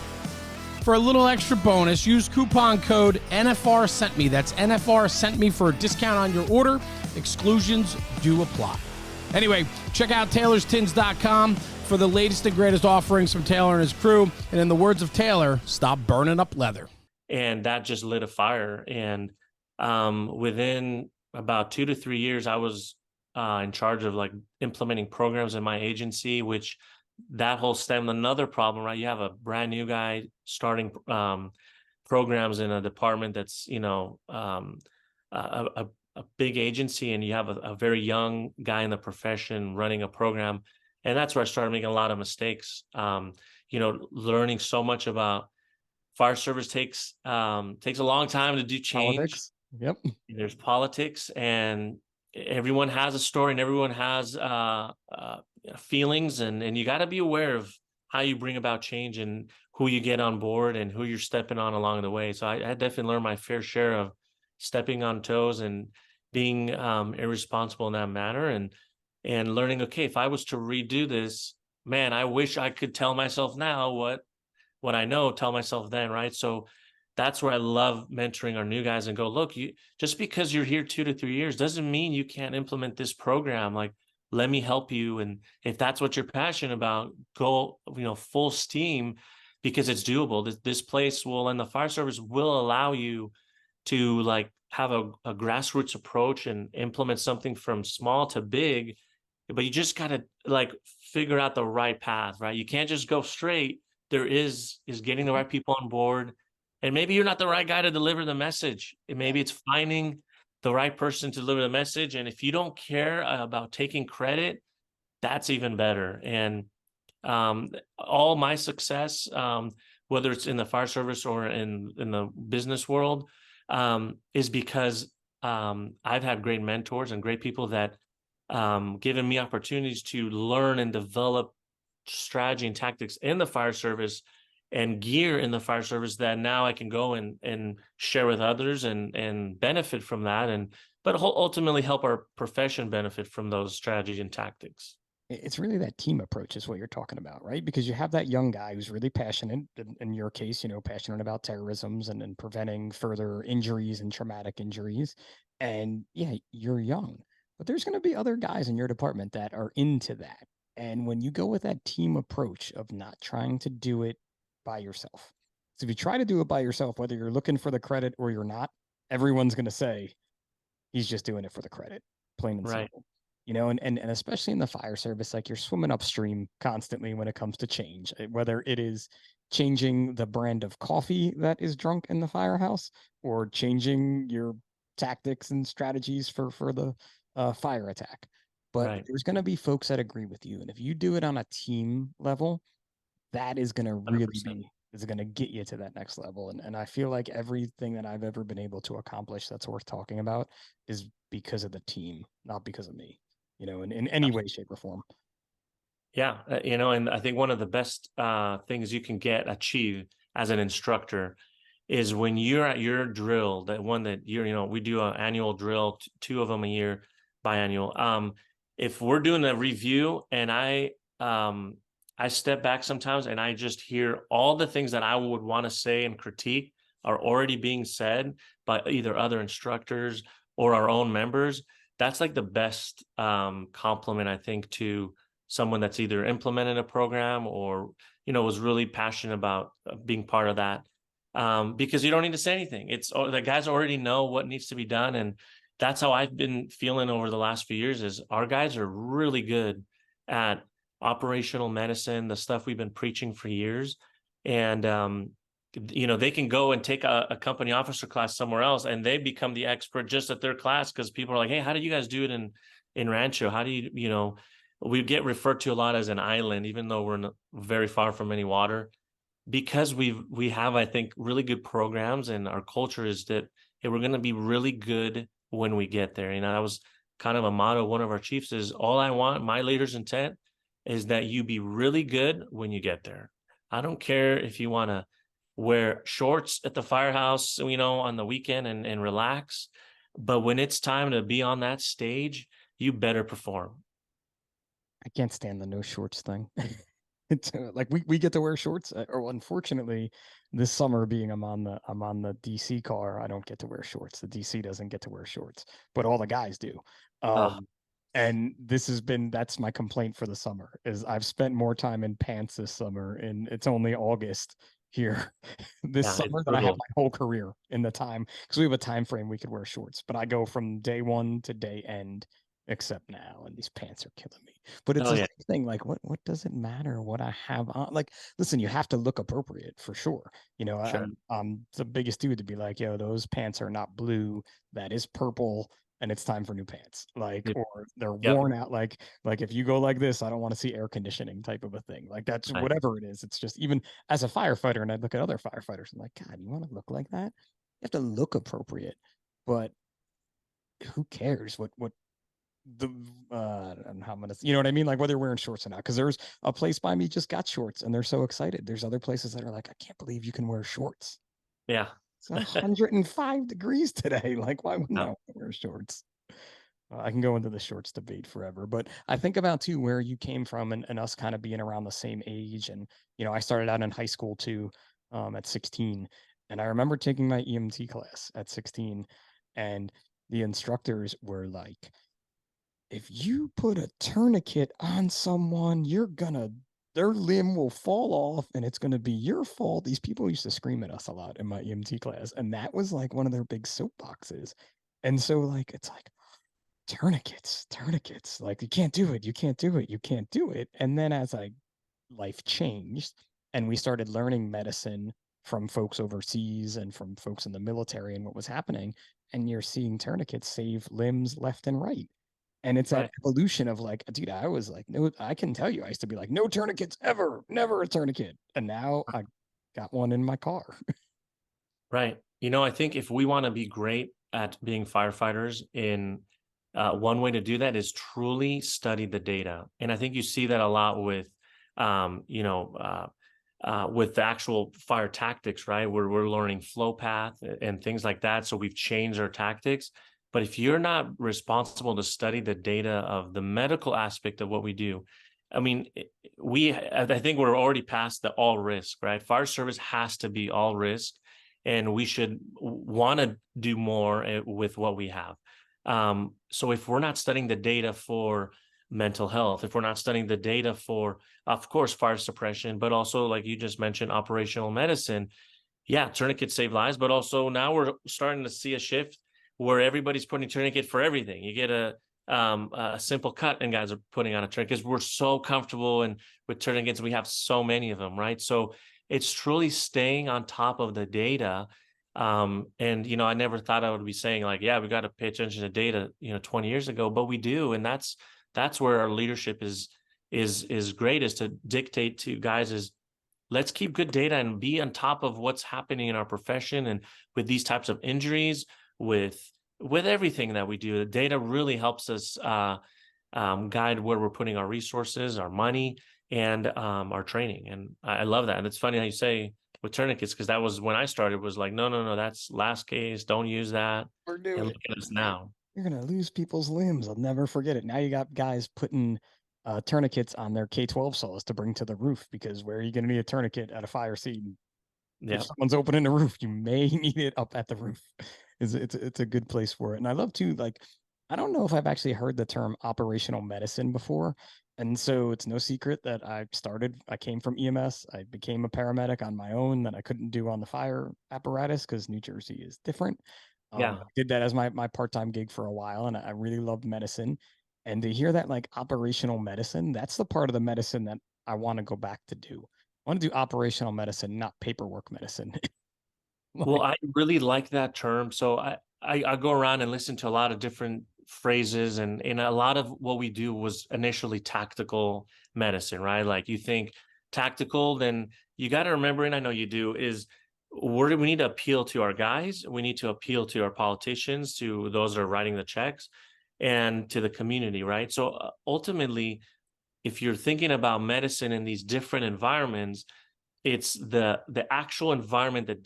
for a little extra bonus, use coupon code NFR Sent Me. That's NFR Sent Me for a discount on your order. Exclusions do apply. Anyway, check out taylorstins.com for the latest and greatest offerings from Taylor and his crew. And in the words of Taylor, stop burning up leather. And that just lit a fire. And within about 2 to 3 years, I was in charge of like implementing programs in my agency, which that whole stemmed another problem, right? You have a brand new guy starting programs in a department that's, a big agency, and you have a very young guy in the profession running a program. And that's where I started making a lot of mistakes. Learning so much about fire service takes a long time to do change. Politics. Yep. There's politics, and everyone has a story, and everyone has feelings, and you got to be aware of how you bring about change and who you get on board and who you're stepping on along the way. So I definitely learned my fair share of stepping on toes and being irresponsible in that manner, and learning, okay, if I was to redo this, man, I wish I could tell myself now what I know, tell myself then, right? So that's where I love mentoring our new guys and go, look, you just because you're here 2 to 3 years doesn't mean you can't implement this program. Like, let me help you. And if that's what you're passionate about, go, full steam, because it's doable. This place will, and the fire service will allow you to like have a grassroots approach and implement something from small to big, but you just got to like figure out the right path, right? You can't just go straight. There is getting the right people on board. And maybe you're not the right guy to deliver the message. Maybe it's finding the right person to deliver the message. And if you don't care about taking credit, that's even better. And all my success, whether it's in the fire service or in the business world, is because I've had great mentors and great people that given me opportunities to learn and develop strategy and tactics in the fire service and gear in the fire service that now I can go and share with others and benefit from that, but ultimately help our profession benefit from those strategies and tactics. It's really that team approach is what you're talking about, right? Because you have that young guy who's really passionate, in your case, passionate about terrorisms and preventing further injuries and traumatic injuries. And yeah, you're young, but there's going to be other guys in your department that are into that. And when you go with that team approach of not trying to do it by yourself. So if you try to do it by yourself, whether you're looking for the credit or you're not, everyone's going to say he's just doing it for the credit, plain and Right. simple. And especially in the fire service, like you're swimming upstream constantly when it comes to change, whether it is changing the brand of coffee that is drunk in the firehouse or changing your tactics and strategies for the fire attack. But Right. there's going to be folks that agree with you. And if you do it on a team level, that is going to really 100%. be is going to get you to that next level. And I feel like everything that I've ever been able to accomplish that's worth talking about is because of the team, not because of me, in any way, shape, or form. Yeah, and I think one of the best things you can achieve as an instructor is when you're at your drill, that one that we do an annual drill, two of them a year, biannual. If we're doing a review and I step back sometimes and I just hear all the things that I would want to say and critique are already being said by either other instructors or our own members. That's like the best compliment, I think, to someone that's either implemented a program or was really passionate about being part of that, because you don't need to say anything. The guys already know what needs to be done, and that's how I've been feeling over the last few years. Is our guys are really good at operational medicine, the stuff we've been preaching for years, and they can go and take a company officer class somewhere else and they become the expert just at their class, because people are like, hey, how did you guys do it in Rancho? How do we get referred to a lot as an island, even though we're very far from any water, because we have, I think, really good programs, and our culture is that, hey, we're going to be really good when we get there. That was kind of a motto. One of our chiefs is, all I want, my leader's intent is that you be really good when you get there. I don't care if you want to wear shorts at the firehouse, on the weekend and relax, but when it's time to be on that stage, you better perform. I can't stand the no shorts thing. It's like we get to wear shorts, or unfortunately, this summer being I'm on the DC car, I don't get to wear shorts. The DC doesn't get to wear shorts, but all the guys do. Oh, And that's my complaint for the summer is I've spent more time in pants this summer, and it's only August here this yeah, it's summer than I have brutal. my whole career in the time, because we have a time frame we could wear shorts, but I go from day one to day end except now, and these pants are killing me. But it's Oh the yeah, same thing. Like, what does it matter what I have on? Like, listen, you have to look appropriate for sure. sure. I'm the biggest dude to be like, yo, those pants are not blue. That is purple, and it's time for new pants. Like, Yep. or they're Yep. worn out. Like if you go like this, I don't want to see air conditioning type of a thing. Like that's Right. whatever it is. It's just, even as a firefighter, and I look at other firefighters, I'm like, God, you want to look like that? You have to look appropriate, but who cares what the I don't know how I'm gonna, you know what I mean? Like whether you're wearing shorts or not. Because there's a place by me just got shorts and they're so excited. There's other places that are like, I can't believe you can wear shorts. Yeah. It's 105 degrees today. Like, why wouldn't I Yeah. want to wear shorts? I can go into the shorts debate forever, but I think about too where you came from, and us kind of being around the same age. And I started out in high school too, at 16, and I remember taking my EMT class at 16, and the instructors were like, if you put a tourniquet on someone, their limb will fall off and it's gonna be your fault. These people used to scream at us a lot in my EMT class, and that was like one of their big soapboxes. And so like it's like tourniquets, like you can't do it, you can't do it, you can't do it. And then as life changed and we started learning medicine from folks overseas and from folks in the military and what was happening, and you're seeing tourniquets save limbs left and right. And it's that Right. evolution of like, dude, I was like, no, I can tell you, I used to be like, no tourniquets ever, never a tourniquet. And now I got one in my car. Right. I think if we want to be great at being firefighters, one way to do that is truly study the data. And I think you see that a lot with the actual fire tactics, right? Where we're learning flow path and things like that. So we've changed our tactics. But if you're not responsible to study the data of the medical aspect of what we do, I mean, I think we're already past the all risk, right? Fire service has to be all risk, and we should want to do more with what we have. So if we're not studying the data for mental health, if we're not studying the data for, of course, fire suppression, but also, like you just mentioned, operational medicine, yeah, tourniquets save lives, but also now we're starting to see a shift where everybody's putting tourniquet for everything. You get a simple cut and guys are putting on a tourniquet because we're so comfortable and with tourniquets, we have so many of them, right? So it's truly staying on top of the data. And, you know, I never thought I would be saying like, yeah, we got to pay attention to data, you know, 20 years ago, but we do. And that's where our leadership is great, is to dictate to guys is, let's keep good data and be on top of what's happening in our profession and with these types of injuries, with everything that we do. The data really helps us guide where we're putting our resources, our money, and our training. And I love that. And it's funny how you say with tourniquets, because that was when I started, was like, no, that's last case. Don't use that. We're doing And it. look at us now. You're gonna lose people's limbs. I'll never forget it. Now you got guys putting tourniquets on their K-12 saws to bring to the roof, because where are you going to need a tourniquet at a fire scene? Yeah. If someone's opening the roof, you may need it up at the roof. It's a good place for it. And I love to, like, I don't know if I've actually heard the term operational medicine before. And so it's no secret that I came from EMS. I became a paramedic on my own that I couldn't do on the fire apparatus because New Jersey is different. Yeah. I did that as my part-time gig for a while, and I really loved medicine. And to hear that, like, operational medicine, that's the part of the medicine that I want to go back to do. I want to do operational medicine, not paperwork medicine. Well, Like, I really like that term. So I go around and listen to a lot of different phrases, and a lot of what we do was initially tactical medicine, right? Like you think tactical, then you got to remember, and I know you do, is we need to appeal to our guys. We need to appeal to our politicians, to those that are writing the checks, and to the community, right? So ultimately, if you're thinking about medicine in these different environments, it's the actual environment that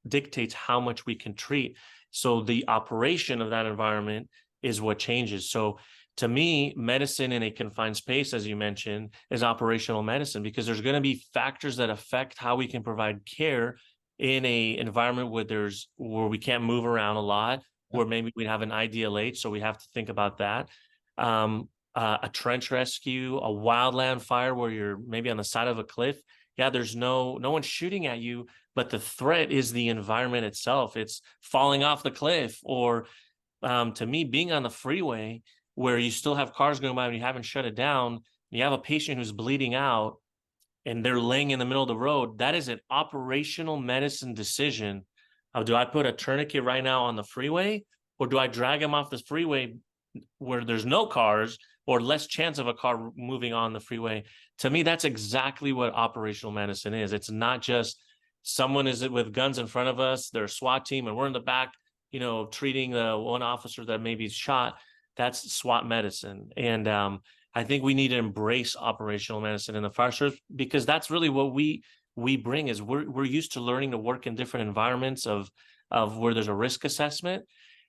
dictates how much we can treat. So the operation of that environment is what changes. So to me, medicine in a confined space, as you mentioned, is operational medicine, because there's going to be factors that affect how we can provide care in a environment where we can't move around a lot, where maybe we have an IDLH, so we have to think about that. A trench rescue, a wildland fire where you're maybe on the side of a cliff. Yeah, there's no one shooting at you, but the threat is the environment itself. It's falling off the cliff, or to me, being on the freeway where you still have cars going by and you haven't shut it down. You have a patient who's bleeding out and they're laying in the middle of the road. That is an operational medicine decision. Do I put a tourniquet right now on the freeway, or do I drag him off the freeway where there's no cars or less chance of a car moving on the freeway? To me, that's exactly what operational medicine is. It's not just someone is with guns in front of us, they're a SWAT team, and we're in the back, you know, treating the one officer that maybe is shot. That's SWAT medicine. And I think we need to embrace operational medicine in the fire service, because that's really what we bring. Is we're used to learning to work in different environments of where there's a risk assessment,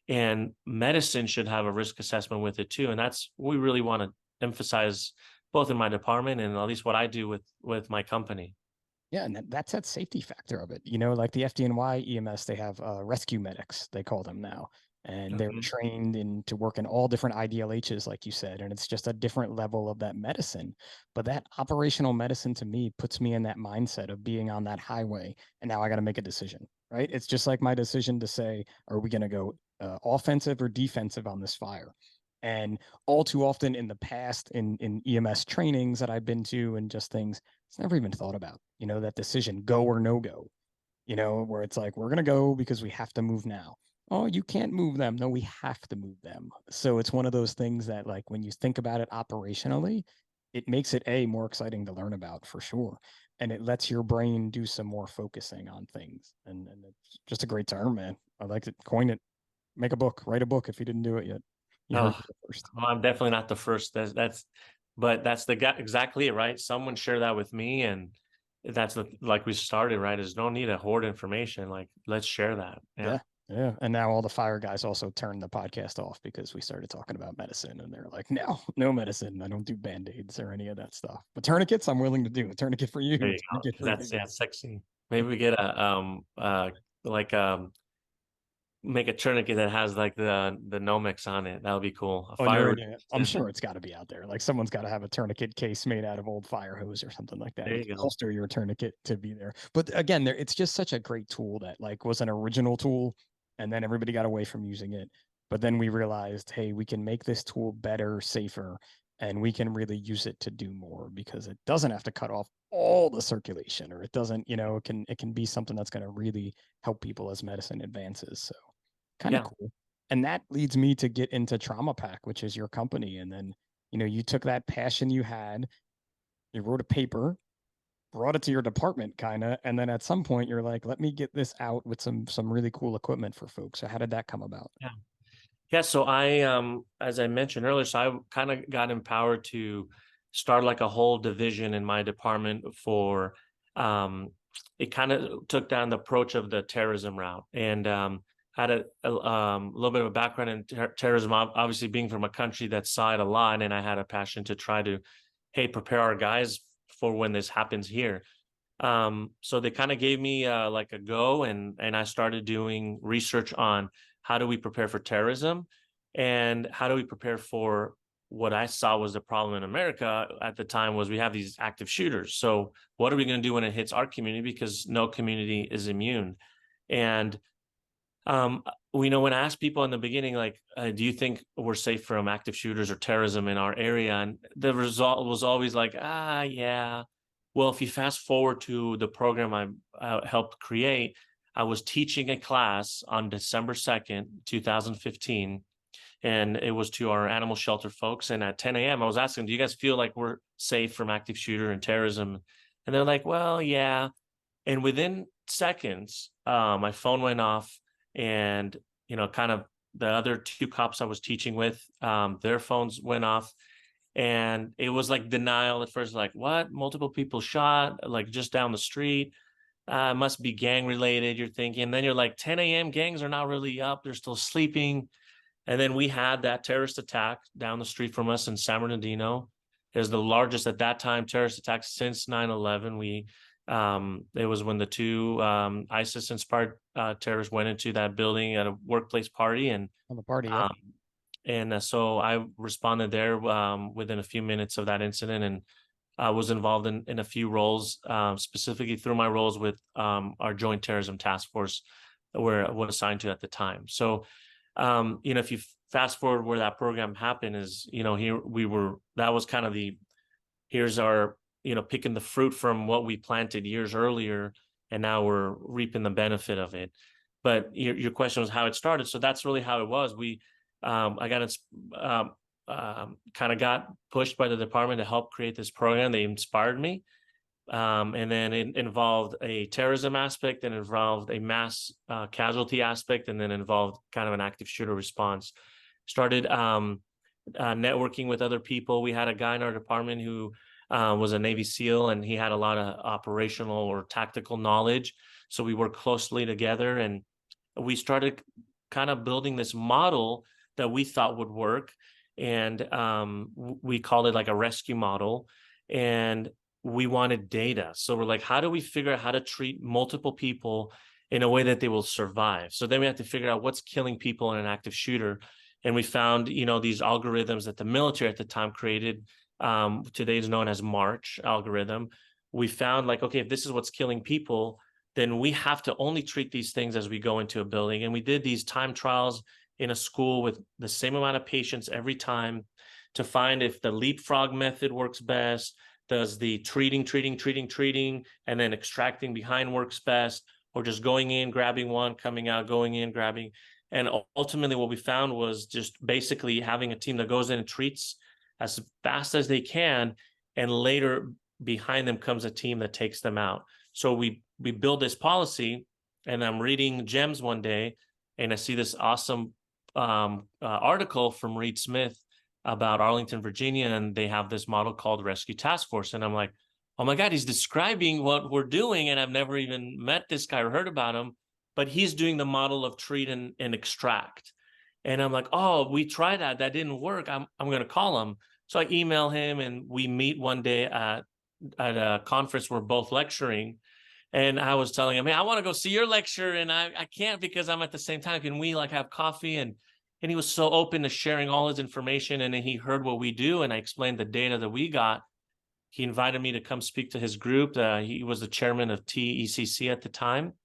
and medicine should have a risk assessment with it too. And that's what we really want to emphasize, both in my department and at least what I do with my company. yeah, and that's that safety factor of it. You know, like the FDNY EMS, they have rescue medics, they call them now. And they're Mhm. trained to work in all different IDLHs, like you said, and it's just a different level of that medicine. But that operational medicine to me puts me in that mindset of being on that highway, and now I got to make a decision, right? It's just like my decision to say, are we going to go offensive or defensive on this fire? And all too often in the past, in EMS trainings that I've been to and just things, it's never even thought about, you know, that decision, go or no go, you know, where it's like, we're going to go because we have to move now. Oh, you can't move them. No, we have to move them. So it's one of those things that, like, when you think about it operationally, it makes it more exciting to learn about for sure. And it lets your brain do some more focusing on things. And it's just a great term, man. I like to coin it, make a book, write a book if you didn't do it yet. You heard Oh, it first. well, I'm definitely not the first. But that's exactly it, right? Someone shared that with me, and that's like we started, right? There's no need to hoard information. Like, let's share that. Yeah. Yeah. Yeah. And now all the fire guys also turned the podcast off because we started talking about medicine, and they're like, no medicine. I don't do band-aids or any of that stuff. But tourniquets, I'm willing to do. A tourniquet for you. There A you go. tourniquet for That's, you. yeah, sexy. Maybe we get like make a tourniquet that has like the Nomex on it. That would be cool. A Oh, no, fire yeah. I'm sure it's got to be out there. Like someone's got to have a tourniquet case made out of old fire hose or something like that. There You you can go. holster your tourniquet to be there. But again, it's just such a great tool that like was an original tool, and then everybody got away from using it. But then we realized, hey, we can make this tool better, safer, and we can really use it to do more because it doesn't have to cut off all the circulation, or it doesn't, it can be something that's going to really help people as medicine advances. So kind of Yeah. cool. And that leads me to get into TraumaPak, which is your company. And then, you took that passion you had, you wrote a paper, brought it to your department kind of, and then at some point you're like, let me get this out with some really cool equipment for folks. So how did that come about? Yeah. Yeah. So I, as I mentioned earlier, so I kind of got empowered to start like a whole division in my department for, it kind of took down the approach of the terrorism route, and had a little bit of a background in terrorism, obviously being from a country that saw it a lot. And I had a passion to try to, hey, prepare our guys for when this happens here. So they kind of gave me like a go, and I started doing research on how do we prepare for terrorism, and how do we prepare for what I saw was the problem in America at the time was we have these active shooters. So what are we going to do when it hits our community? Because no community is immune. And we know when I asked people in the beginning, like, do you think we're safe from active shooters or terrorism in our area? And the result was always like, yeah. Well, if you fast forward to the program I helped create, I was teaching a class on December 2nd, 2015, and it was to our animal shelter folks. And at 10 a.m., I was asking, do you guys feel like we're safe from active shooter and terrorism? And they're like, well, yeah. And within seconds, my phone went off, and, kind of the other two cops I was teaching with, their phones went off. And it was like denial at first, like, what? Multiple people shot, like just down the street. Must be gang related, you're thinking. And then you're like, 10 a.m. gangs are not really up, they're still sleeping. And then we had that terrorist attack down the street from us in San Bernardino. It was the largest at that time terrorist attack since 9/11. It was when the two ISIS inspired terrorists went into that building at a workplace party, and On the party, yeah. so I responded there within a few minutes of that incident, and I was involved in a few roles, specifically through my roles with our Joint Terrorism Task Force, where I was assigned to at the time. So, if you fast forward where that program happened is, here we were, that was kind of here's our, picking the fruit from what we planted years earlier, and now we're reaping the benefit of it. But your question was how it started. So that's really how it was. I got kind of got pushed by the department to help create this program. They inspired me. And then it involved a terrorism aspect, and involved a mass casualty aspect, and then involved kind of an active shooter response. Started networking with other people. We had a guy in our department who was a Navy SEAL, and he had a lot of operational or tactical knowledge. So we worked closely together, and we started kind of building this model that we thought would work. And we called it like a rescue model. And we wanted data. So we're like, how do we figure out how to treat multiple people in a way that they will survive? So then we have to figure out what's killing people in an active shooter. And we found, these algorithms that the military at the time created, today is known as March algorithm. We found like, okay, if this is what's killing people, then we have to only treat these things as we go into a building. And we did these time trials in a school with the same amount of patients every time to find if the leapfrog method works best. Does the treating, and then extracting behind works best, or just going in, grabbing one, coming out, going in, grabbing? And ultimately what we found was just basically having a team that goes in and treats as fast as they can, and later behind them comes a team that takes them out. So we build this policy, and I'm reading GEMS one day, and I see this awesome article from Reed Smith about Arlington, Virginia, and they have this model called Rescue Task Force. And I'm like, oh my God, he's describing what we're doing, and I've never even met this guy or heard about him, but he's doing the model of treat and extract. And I'm like, oh, we tried that. That didn't work. I'm going to call him. So I email him, and we meet one day at a conference. We're both lecturing. And I was telling him, hey, I want to go see your lecture, and I can't because I'm at the same time. Can we like have coffee? And he was so open to sharing all his information. And then he heard what we do, and I explained the data that we got. He invited me to come speak to his group. He was the chairman of TECC at the time.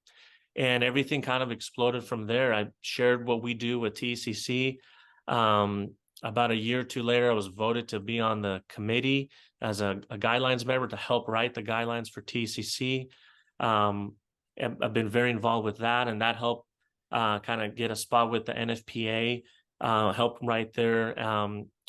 And everything kind of exploded from there. I shared what we do with TECC. About a year or two later, I was voted to be on the committee as a guidelines member to help write the guidelines for TECC. I've been very involved with that, and that helped kind of get a spot with the NFPA, help write their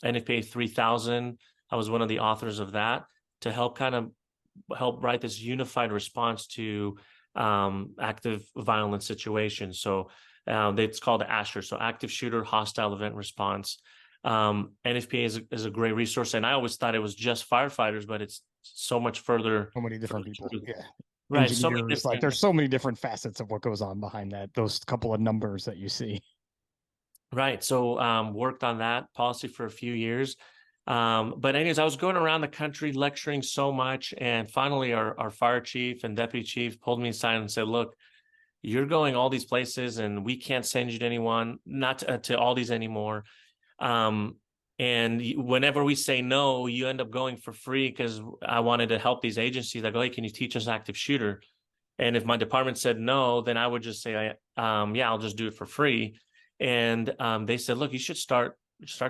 NFPA 3000. I was one of the authors of that to help write this unified response to active violence situations. So it's called ASHR, so Active Shooter Hostile Event Response. NFPA is a great resource, and I always thought it was just firefighters, but it's so much further. So many different people. Yeah. Right. Engineers, so there's so many different facets of what goes on behind that, those couple of numbers that you see. Right. So worked on that policy for a few years. But anyways, I was going around the country lecturing so much. And finally, our fire chief and deputy chief pulled me aside and said, look, you're going all these places and we can't send you to anyone, not to all these anymore. And whenever we say no, you end up going for free, because I wanted to help these agencies. I go, hey, can you teach us active shooter? And if my department said no, then I would just say, yeah, I'll just do it for free. And they said, look, you should start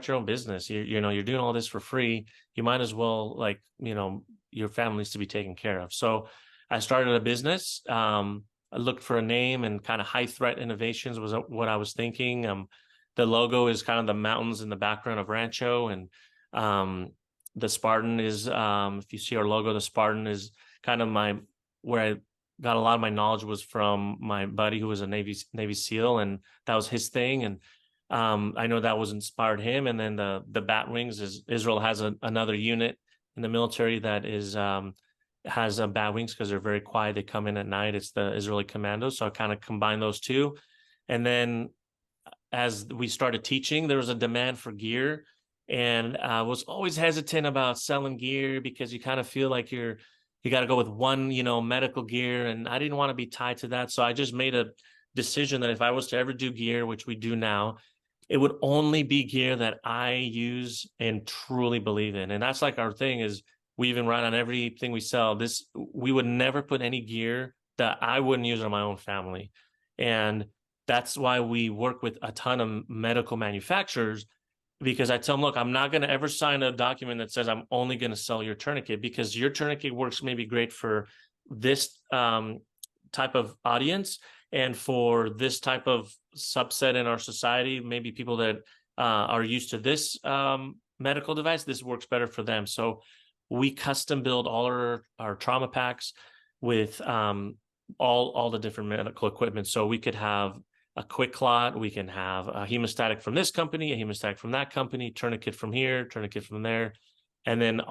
your own business. You're doing all this for free. You might as well, your family needs to be taken care of. So I started a business. I looked for a name, and kind of high threat innovations was what I was thinking. The logo is kind of the mountains in the background of Rancho, and the Spartan is, if you see our logo, the Spartan is kind of where I got a lot of my knowledge was from my buddy who was a Navy SEAL, and that was his thing. And I know that was inspired him. And then the bat wings is Israel has another unit in the military that is has bat wings because they're very quiet. They come in at night. It's the Israeli commandos. So I kind of combined those two. And then as we started teaching, there was a demand for gear, and I was always hesitant about selling gear because you kind of feel like you got to go with one, medical gear. And I didn't want to be tied to that. So I just made a decision that if I was to ever do gear, which we do now, it would only be gear that I use and truly believe in. And that's like our thing is we even write on everything we sell. We would never put any gear that I wouldn't use on my own family. And that's why we work with a ton of medical manufacturers, because I tell them, look, I'm not going to ever sign a document that says I'm only going to sell your tourniquet, because your tourniquet works maybe great for this type of audience, and for this type of subset in our society, maybe people that are used to this medical device, this works better for them. So we custom build all our trauma packs with all the different medical equipment. So we could have a quick clot, we can have a hemostatic from this company, a hemostatic from that company, tourniquet from here, tourniquet from there. And then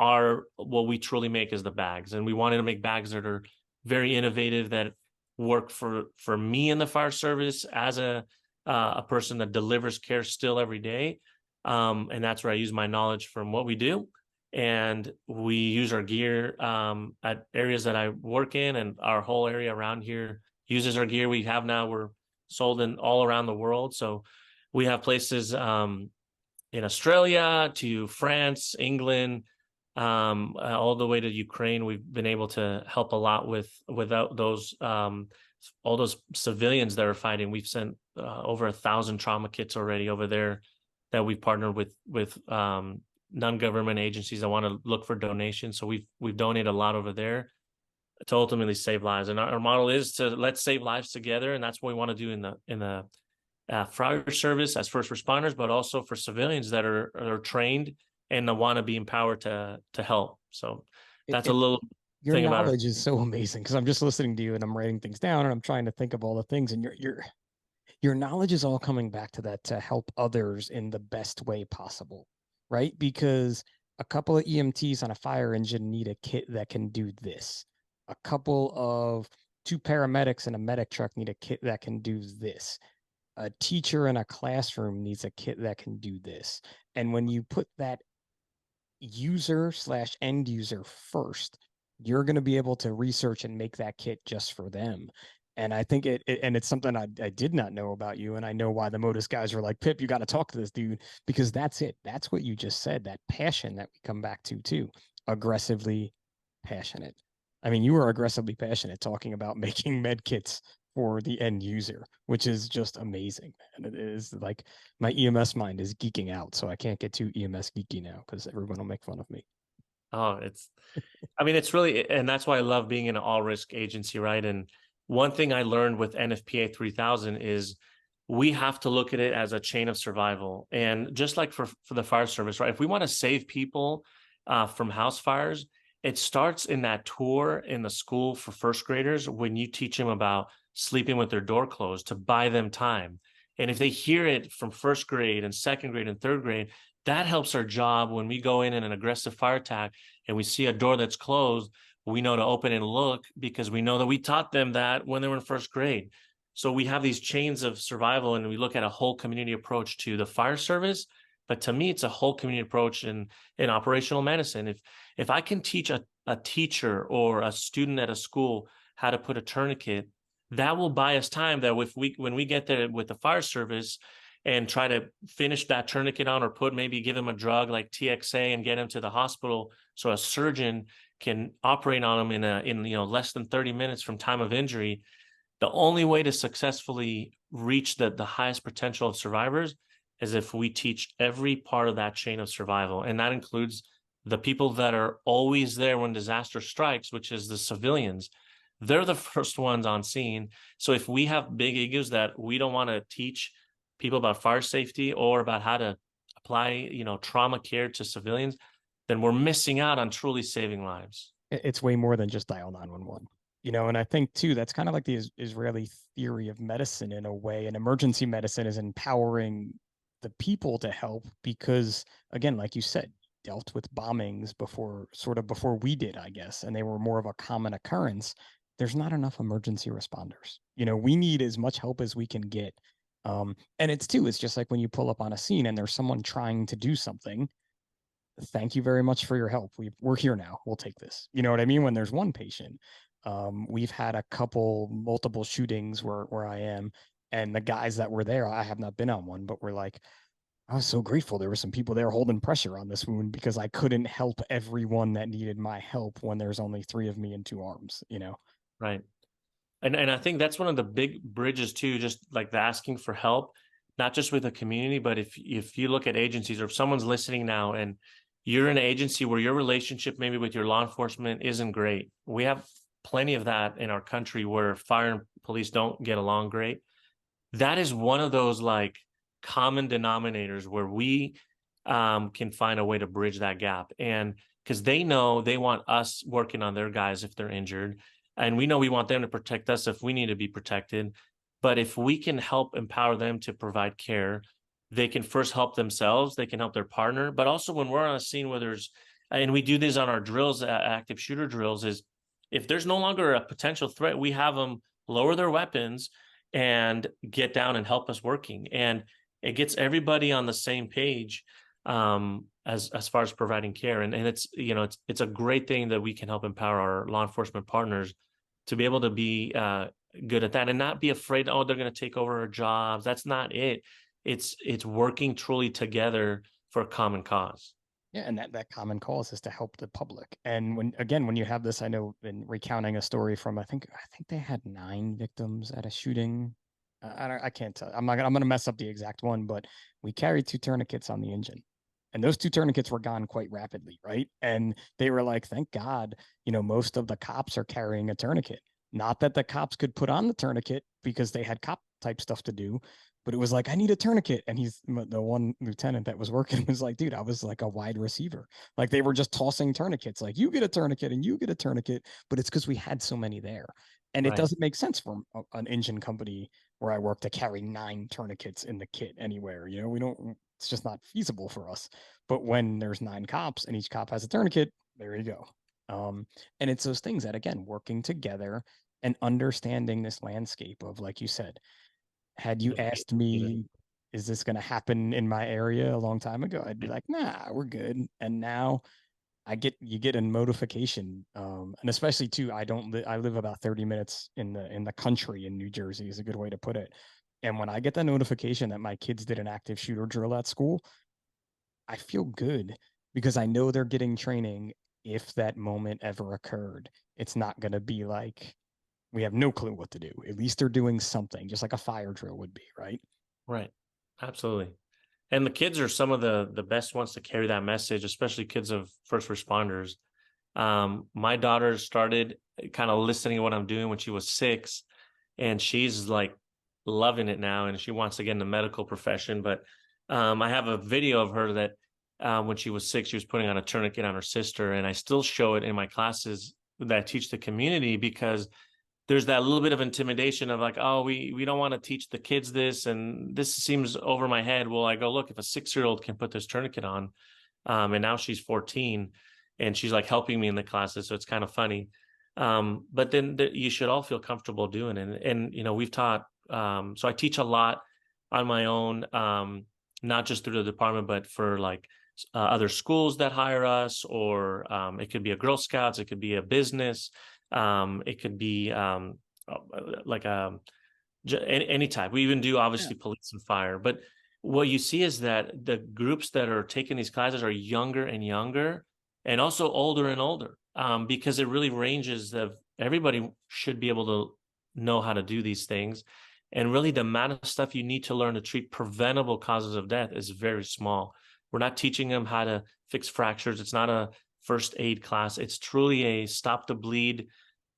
what we truly make is the bags. And we wanted to make bags that are very innovative, that work for me in the fire service as a person that delivers care still every day. And that's where I use my knowledge from what we do. And we use our gear at areas that I work in, and our whole area around here uses our gear. We're sold in all around the world. So we have places in Australia to France, England, all the way to Ukraine. We've been able to help a lot without those all those civilians that are fighting. We've sent over 1,000 trauma kits already over there that we've partnered with non-government agencies that want to look for donations. So we've donated a lot over there to ultimately save lives. And our model is to let's save lives together, and that's what we want to do in the fire service as first responders, but also for civilians that are trained and want to be empowered to help. So that's a little. Your knowledge is so amazing, because I'm just listening to you and I'm writing things down and I'm trying to think of all the things, and your knowledge is all coming back to that, to help others in the best way possible, right? Because a couple of EMTs on a fire engine need a kit that can do this. A couple of two paramedics in a medic truck need a kit that can do this. A teacher in a classroom needs a kit that can do this. And when you put that user / end user first, you're going to be able to research and make that kit just for them. And I think and it's something I did not know about you. And I know why the Modus guys were like, Pip, you got to talk to this dude, because that's it. That's what you just said, that passion that we come back to too. Aggressively passionate. I mean, you were aggressively passionate talking about making med kits for the end user, which is just amazing. And it is like, my EMS mind is geeking out. So I can't get too EMS geeky now because everyone will make fun of me. Oh, I mean, it's really, and that's why I love being in an all risk agency, right? And one thing I learned with NFPA 3000 is we have to look at it as a chain of survival. And just like for the fire service, right? If we want to save people from house fires, it starts in that tour in the school for first graders when you teach them about sleeping with their door closed to buy them time. And if they hear it from first grade and second grade and third grade, that helps our job when we go in an aggressive fire attack and we see a door that's closed. We know to open and look because we know that we taught them that when they were in first grade. So we have these chains of survival, and we look at a whole community approach to the fire service. But to me, it's a whole community approach in operational medicine. If I can teach a teacher or a student at a school how to put a tourniquet, that will buy us time that when we get there with the fire service and try to finish that tourniquet on, or maybe give him a drug like TXA and get him to the hospital so a surgeon can operate on him in less than 30 minutes from time of injury. The only way to successfully reach the highest potential of survivors is if we teach every part of that chain of survival. And that includes the people that are always there when disaster strikes, which is the civilians. They're the first ones on scene. So if we have big egos that we don't want to teach people about fire safety or about how to apply, trauma care to civilians, then we're missing out on truly saving lives. It's way more than just dial 911. And I think too, that's kind of like the Israeli theory of medicine in a way. And emergency medicine is empowering the people to help because, again, like you said, dealt with bombings before we did, I guess, and they were more of a common occurrence. There's not enough emergency responders. We need as much help as we can get. And it's just like when you pull up on a scene and there's someone trying to do something. Thank you very much for your help. We're here now. We'll take this. You know what I mean? When there's one patient, we've had multiple shootings where I am, and the guys that were there, I have not been on one, but we're like, I was so grateful there were some people there holding pressure on this wound because I couldn't help everyone that needed my help when there's only 3 of me and 2 arms, Right. And I think that's one of the big bridges too, just like the asking for help, not just with the community, but if you look at agencies, or if someone's listening now and you're in an agency where your relationship maybe with your law enforcement isn't great. We have plenty of that in our country where fire and police don't get along great. That is one of those like common denominators where we can find a way to bridge that gap. And because they know they want us working on their guys if they're injured. And we know we want them to protect us if we need to be protected. But if we can help empower them to provide care, they can first help themselves, they can help their partner. But also when we're on a scene where and we do this on our drills, active shooter drills, is if there's no longer a potential threat, we have them lower their weapons and get down and help us working. And it gets everybody on the same page as far as providing care. And it's a great thing that we can help empower our law enforcement partners to be able to be good at that and not be afraid, they're going to take over our jobs. That's not it. It's working truly together for a common cause. Yeah, and that common cause is to help the public. And when you have this, I know in recounting a story from I think they had 9 victims at a shooting. I can't tell. I'm gonna mess up the exact one, but we carried 2 tourniquets on the engine. And those 2 tourniquets were gone quite rapidly, right? And they were like, thank God, most of the cops are carrying a tourniquet. Not that the cops could put on the tourniquet because they had cop type stuff to do, but it was like, I need a tourniquet. And the one lieutenant that was working was like, dude, I was like a wide receiver. Like they were just tossing tourniquets. Like you get a tourniquet and you get a tourniquet, but it's because we had so many there. And it doesn't make sense for an engine company where I work to carry 9 tourniquets in the kit anywhere. It's just not feasible for us. But when there's 9 cops and each cop has a tourniquet, there you go. And it's those things that, again, working together and understanding this landscape of, like you said, had you asked me, is this going to happen in my area a long time ago? I'd be like, nah, we're good. And now you get a notification. And especially too, I live about 30 minutes in the country in New Jersey is a good way to put it. And when I get the notification that my kids did an active shooter drill at school, I feel good because I know they're getting training if that moment ever occurred. It's not going to be like, we have no clue what to do. At least they're doing something, just like a fire drill would be, right? Right. Absolutely. And the kids are some of the best ones to carry that message, especially kids of first responders. My daughter started kind of listening to what I'm doing when she was 6, and she's like loving it now, and she wants to get in the medical profession. But I have a video of her that when she was 6, she was putting on a tourniquet on her sister, and I still show it in my classes that I teach the community, because there's that little bit of intimidation of like, oh, we don't want to teach the kids this, and this seems over my head. Well, I go, look, if a 6-year-old can put this tourniquet on, and now she's 14, and she's like helping me in the classes, so it's kind of funny. But then you should all feel comfortable doing it. And we've taught. So I teach a lot on my own, not just through the department, but for like other schools that hire us, or it could be a Girl Scouts, it could be a business. It could be like any type. We even do obviously police and fire. But what you see is that the groups that are taking these classes are younger and younger, and also older and older, because it really ranges of everybody should be able to know how to do these things. And really the amount of stuff you need to learn to treat preventable causes of death is very small. We're not teaching them how to fix fractures. It's not a first aid class. It's truly a stop the bleed,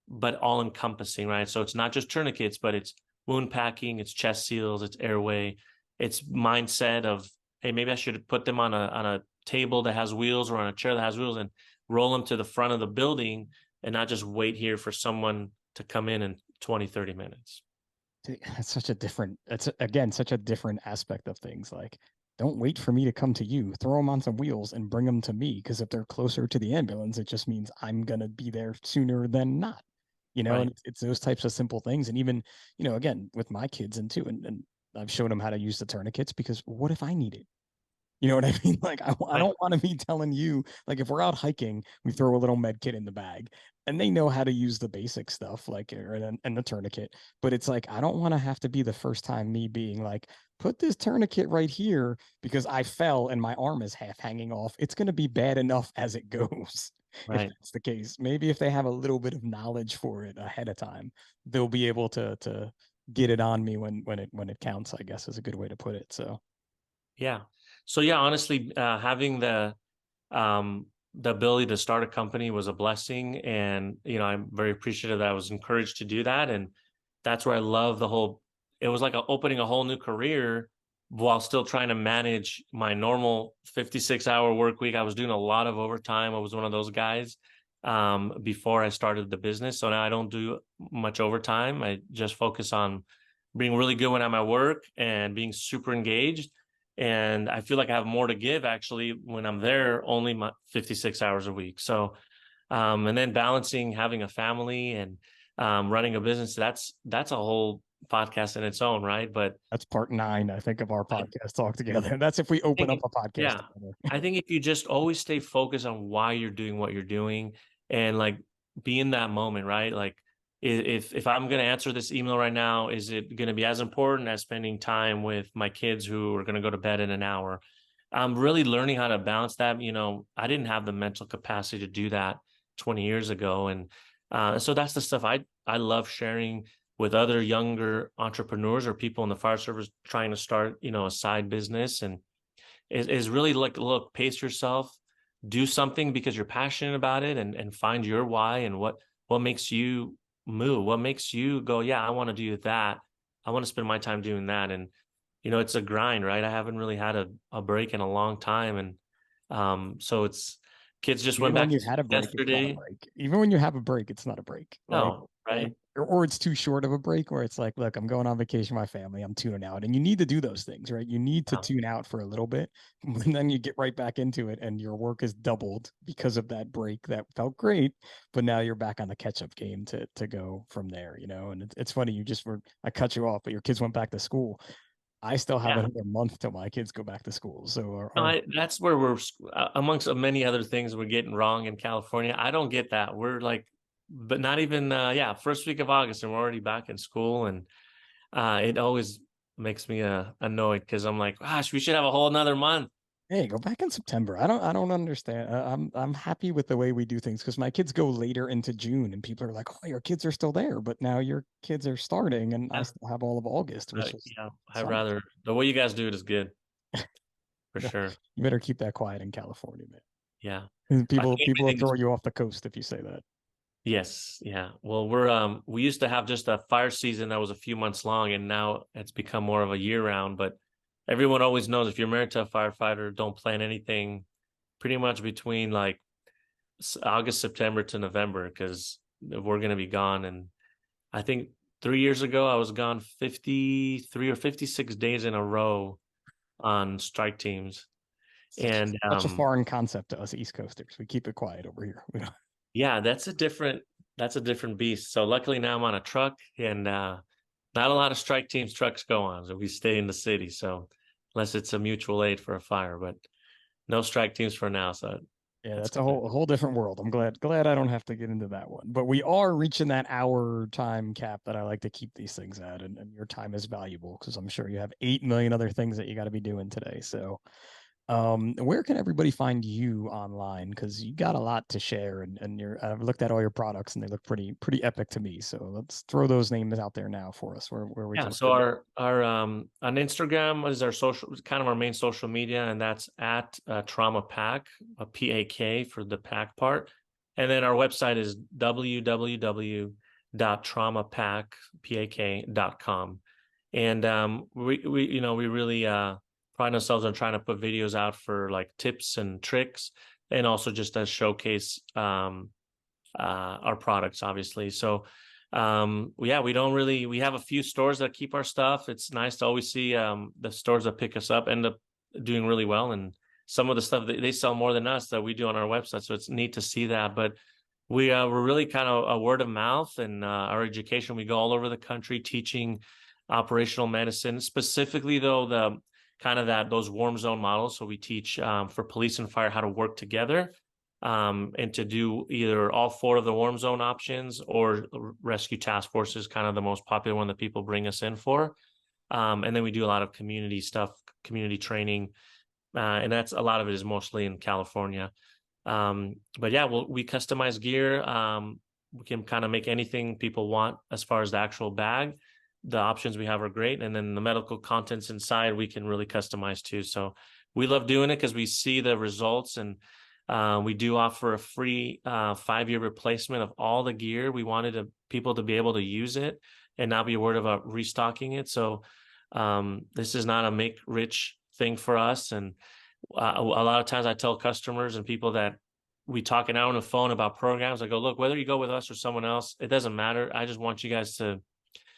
but all encompassing, right? So it's not just tourniquets, but it's wound packing, it's chest seals, it's airway, it's mindset of, hey, maybe I should put them on a table that has wheels, or on a chair that has wheels, and roll them to the front of the building, and not just wait here for someone to come in 20, 30 minutes. It's such a different, such a different aspect of things. Like, don't wait for me to come to you. Throw them on some wheels and bring them to me. Because if they're closer to the ambulance, it just means I'm going to be there sooner than not. Right. And it's those types of simple things. And even, again, with my kids and I've shown them how to use the tourniquets, because what if I need it? You know what I mean? Like, I don't want to be telling you, like, if we're out hiking, we throw a little med kit in the bag, and they know how to use the basic stuff, like, and the tourniquet. But it's like, I don't want to have to be the first time me being like, put this tourniquet right here because I fell and my arm is half hanging off. It's going to be bad enough as it goes. Right. If that's the case. Maybe if they have a little bit of knowledge for it ahead of time, they'll be able to get it on me when it counts, I guess, is a good way to put it. So yeah. So yeah, honestly, having the ability to start a company was a blessing, and I'm very appreciative that I was encouraged to do that, and that's where I love the whole. It was like opening a whole new career while still trying to manage my normal 56-hour work week. I was doing a lot of overtime. I was one of those guys before I started the business. So now I don't do much overtime. I just focus on being really good when I'm at work and being super engaged. And I feel like I have more to give actually when I'm there, only my 56 hours a week. So, and then balancing having a family and running a business, that's a whole podcast in its own, right? But that's part 9, I think, of our podcast talk together. That's if we open up a podcast. Yeah. I think if you just always stay focused on why you're doing what you're doing, and like be in that moment, right? Like if I'm going to answer this email right now, is it going to be as important as spending time with my kids who are going to go to bed in an hour? I'm really learning how to balance that. I didn't have the mental capacity to do that 20 years ago. And so that's the stuff I love sharing with other younger entrepreneurs or people in the fire service trying to start, a side business. And is really like, look, pace yourself, do something because you're passionate about it, and find your why and what makes you move, what makes you go, yeah, I want to do that. I want to spend my time doing that. And, it's a grind, right? I haven't really had a break in a long time. And so it's kids just even went back when you had a break, yesterday. it's not a break. Even when you have a break, it's not a break. No, right. or it's too short of a break where it's like, look, I'm going on vacation with my family, I'm tuning out. And you need to do those things, right? You need to tune out for a little bit, and then you get right back into it, and your work is doubled because of that break that felt great, but now you're back on the catch-up game to go from there, you know. And it's funny, I cut you off, but your kids went back to school. I still have Yeah. another month till my kids go back to school. So That's where we're amongst many other things we're getting wrong in California. I don't get that. We're like, but not even first week of August, and we're already back in school, and it always makes me annoyed because I'm like, gosh, we should have a whole another month. hey, go back in September. I don't understand. I'm happy with the way we do things because my kids go later into June, and people are like, "Oh, your kids are still there," but now your kids are starting, and I Yeah, still have all of August, which is I summer. rather the way you guys do it is good for You sure. you better keep that quiet in California, man. Yeah, And I think people will everything's throw you off the coast if you say that. yes, yeah. Well, we used to have just a fire season that was a few months long, and now it's become more of a year round. But everyone always knows if you're married to a firefighter, don't plan anything pretty much between like August, September to November because we're going to be gone. And I think 3 years ago, I was gone 53 or 56 days in a row on strike teams. And Such a foreign concept to us East Coasters. We keep it quiet over here. We don't. yeah, that's a different beast. So luckily now I'm on a truck, and not a lot of strike teams trucks go on. So we stay in the city. So unless it's a mutual aid for a fire, but no strike teams for now. So Yeah, that's that's good. a whole different world. I'm glad I don't have to get into that one. But we are reaching that hour time cap that I like to keep these things at, and your time is valuable because I'm sure you have 8 million other things that you got to be doing today. So where can everybody find you online? Because you got a lot to share, and I've looked at all your products and they look pretty epic to me. So let's throw those names out there now for us. Where we Yeah. can. So our on Instagram is our social, kind of our main social media, and that's at TraumaPak, a PAK for the pack part. And then our website is www.traumapak.com. And we really pride ourselves on trying to put videos out for like tips and tricks, and also just to showcase our products, obviously. So yeah, we have a few stores that keep our stuff. It's nice to always see the stores that pick us up end up doing really well, and some of the stuff that they sell more than us that we do on our website. So it's neat to see that. But we're really kind of a word of mouth, and our education, we go all over the country teaching operational medicine, specifically though the kind of those warm zone models. So we teach for police and fire how to work together, and to do either all four of the warm zone options, or rescue task force is kind of the most popular one that people bring us in for. And then we do a lot of community stuff, community training, and that's a lot of it is mostly in California. But yeah, we customize gear. We can kind of make anything people want as far as the actual bag. The options we have are great, and then the medical contents inside we can really customize too. So we love doing it because we see the results, and we do offer a free 5-year replacement of all the gear. We wanted people to be able to use it and not be worried about restocking it. So this is not a make rich thing for us. And a lot of times I tell customers and people that we talk an hour on the phone about programs. I go, look, whether you go with us or someone else, it doesn't matter. I just want you guys to,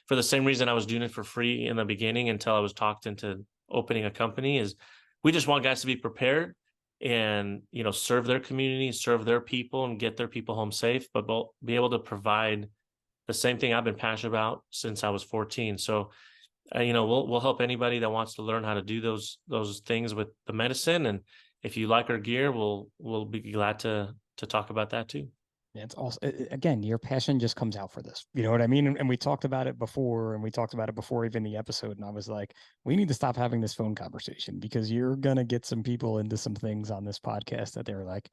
for the same reason I was doing it for free in the beginning until I was talked into opening a company, is we just want guys to be prepared and serve their community, serve their people, and get their people home safe, but be able to provide the same thing I've been passionate about since I was 14. So we'll help anybody that wants to learn how to do those things with the medicine. And if you like our gear, we'll be glad to talk about that too. Yeah, it's also, again, your passion just comes out for this. You know what I mean? And we talked about it before, and we talked about it before even the episode. And I was like, we need to stop having this phone conversation because you're going to get some people into some things on this podcast that they're like,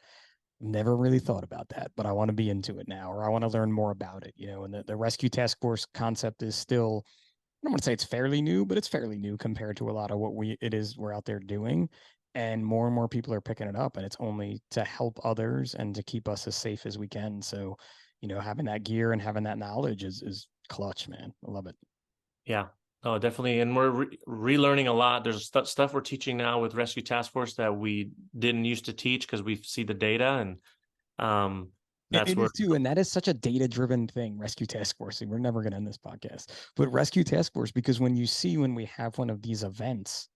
never really thought about that, but I want to be into it now, or I want to learn more about it, and the rescue task force concept is still, I don't want to say it's fairly new, but it's fairly new compared to a lot of what we're out there doing. And more people are picking it up, and it's only to help others and to keep us as safe as we can. So, having that gear and having that knowledge is clutch, man. I love it. Yeah, oh, definitely. And we're relearning a lot. There's stuff we're teaching now with Rescue Task Force that we didn't used to teach because we see the data. And That's It where is too, and that is such a data-driven thing, Rescue Task Force. And we're never going to end this podcast, but Rescue Task Force, because when we have one of these events,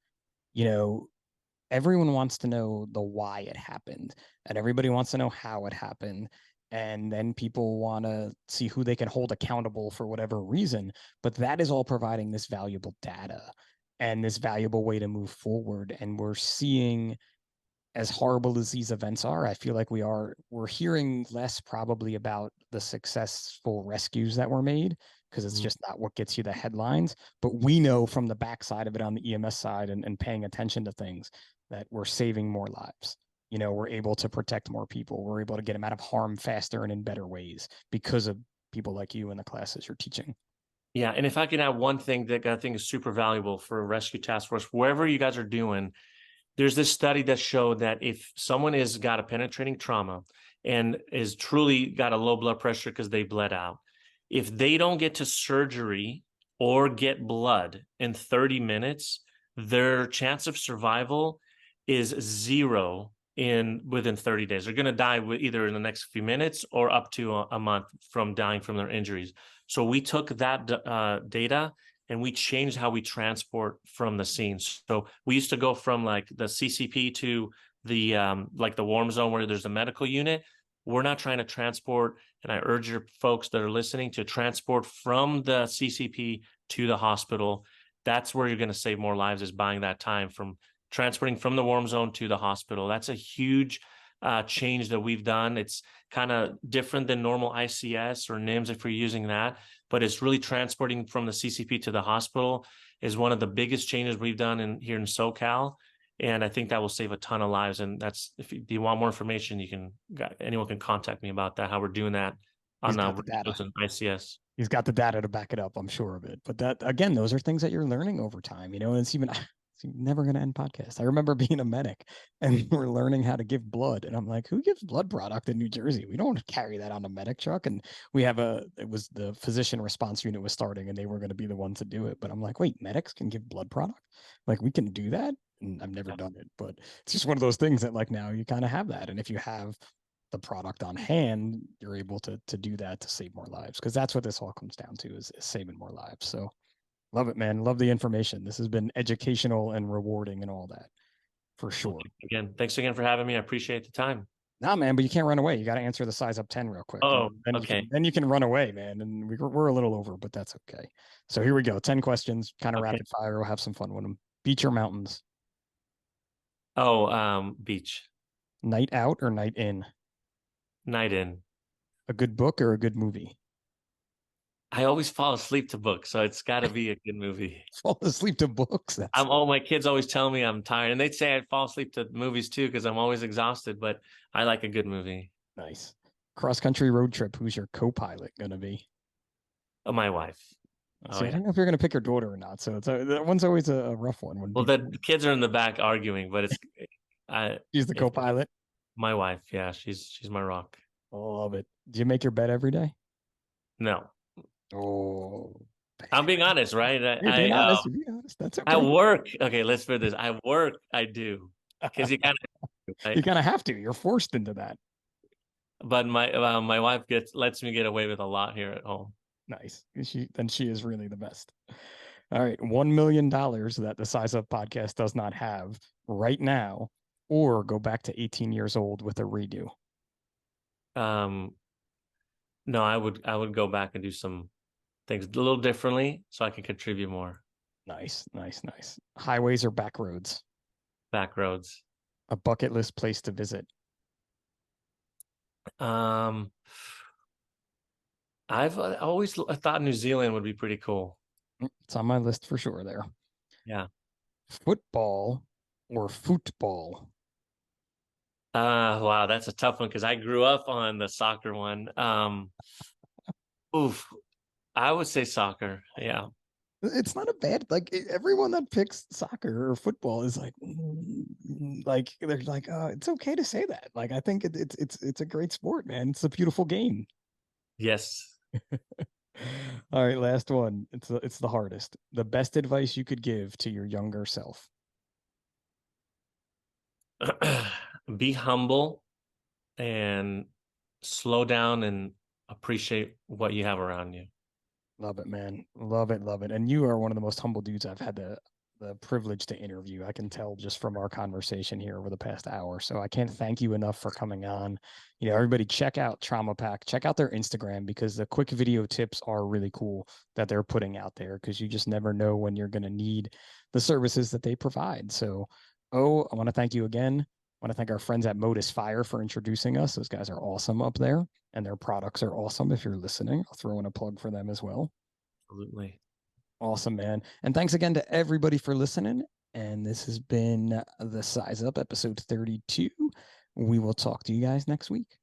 you know, everyone wants to know the why it happened, and everybody wants to know how it happened. And then people want to see who they can hold accountable for whatever reason. But that is all providing this valuable data and this valuable way to move forward. And we're seeing, as horrible as these events are, I feel like we're hearing less probably about the successful rescues that were made, because it's just not what gets you the headlines. But we know from the backside of it on the EMS side, and paying attention to things, that we're saving more lives. We're able to protect more people. We're able to get them out of harm faster and in better ways because of people like you and the classes you're teaching. Yeah, and if I can add one thing that I think is super valuable for Rescue Task Force, wherever you guys are doing, there's this study that showed that if someone has got a penetrating trauma and is truly got a low blood pressure because they bled out, if they don't get to surgery or get blood in 30 minutes, their chance of survival is zero within 30 days. They're going to die either in the next few minutes or up to a month from dying from their injuries. So we took that data and we changed how we transport from the scene. So we used to go from like the CCP to the like the warm zone where there's a medical unit. We're not trying to transport, and I urge your folks that are listening to transport from the CCP to the hospital. That's where you're going to save more lives, is buying that time from transporting from the warm zone to the hospital. That's a huge change that we've done. It's kind of different than normal ICS or NIMS if we're using that, but it's really transporting from the CCP to the hospital is one of the biggest changes we've done here in SoCal. And I think that will save a ton of lives. And that's, if you want more information, anyone can contact me about that, how we're doing that on ICS. He's got the data to back it up. I'm sure of it. But that, again, those are things that you're learning over time, and it's never going to end podcast. I remember being a medic and we're learning how to give blood. And I'm like, who gives blood product in New Jersey? We don't carry that on a medic truck. And it was the physician response unit was starting and they were going to be the one to do it. But I'm like, wait, medics can give blood product? Like, we can do that? And I've never done it, but it's just one of those things that, like, now you kind of have that. And if you have the product on hand, you're able to do that to save more lives. Because that's what this all comes down to, is saving more lives. So love it, man. Love the information. This has been educational and rewarding and all that, for sure. Well, again, thanks again for having me. I appreciate the time. Nah, man, but you can't run away. You got to answer the size up 10 real quick. Oh, then okay. Then you can run away, man. And we're a little over, but that's okay. So here we go. 10 questions, kind of rapid fire. We'll have some fun with them. Beach or mountains? Oh, beach. Night out or night in? Night in. A good book or a good movie? I always fall asleep to books, so it's got to be a good movie. Fall asleep to books? My kids always tell me I'm tired, and they'd say I fall asleep to movies too because I'm always exhausted, but I like a good movie. Nice. Cross-country road trip, who's your co-pilot going to be? Oh, my wife. See, I don't know if you're going to pick your daughter or not, so that one's always a rough one. The kids are in the back arguing, but she's the co-pilot? My wife, yeah, she's my rock. Love it. Do you make your bed every day? No. Oh, I'm being honest, right? Be honest. That's okay. I work. Okay, let's put this. I work. I do, because you kind of have to. You're forced into that. But my wife lets me get away with a lot here at home. Nice. She is really the best. All right, $1 million that the Size Up podcast does not have right now, or go back to 18 years old with a redo. No, I would go back and do some things a little differently so I can contribute more. Nice. Highways or back roads? Back roads. A bucket list place to visit? I've always thought New Zealand would be pretty cool. It's on my list for sure there. Yeah. Football or football? Wow, that's a tough one because I grew up on the soccer one. I would say soccer. Yeah. It's not a bad, like, everyone that picks soccer or football is like they're like, oh, it's okay to say that. Like, I think it's a great sport, man. It's a beautiful game. Yes. All right, last one. It's the hardest. The best advice you could give to your younger self? Be humble and slow down and appreciate what you have around you. Love it, man. Love it, love it. And you are one of the most humble dudes I've had the privilege to interview. I can tell just from our conversation here over the past hour. So I can't thank you enough for coming on. You know, everybody check out TraumaPak, check out their Instagram, because the quick video tips are really cool that they're putting out there, because you just never know when you're going to need the services that they provide. So, I want to thank you again. I want to thank our friends at Modus Fire for introducing us. Those guys are awesome up there, and their products are awesome. If you're listening, I'll throw in a plug for them as well. Absolutely. Awesome, man. And thanks again to everybody for listening. And this has been the Size Up episode 32. We will talk to you guys next week.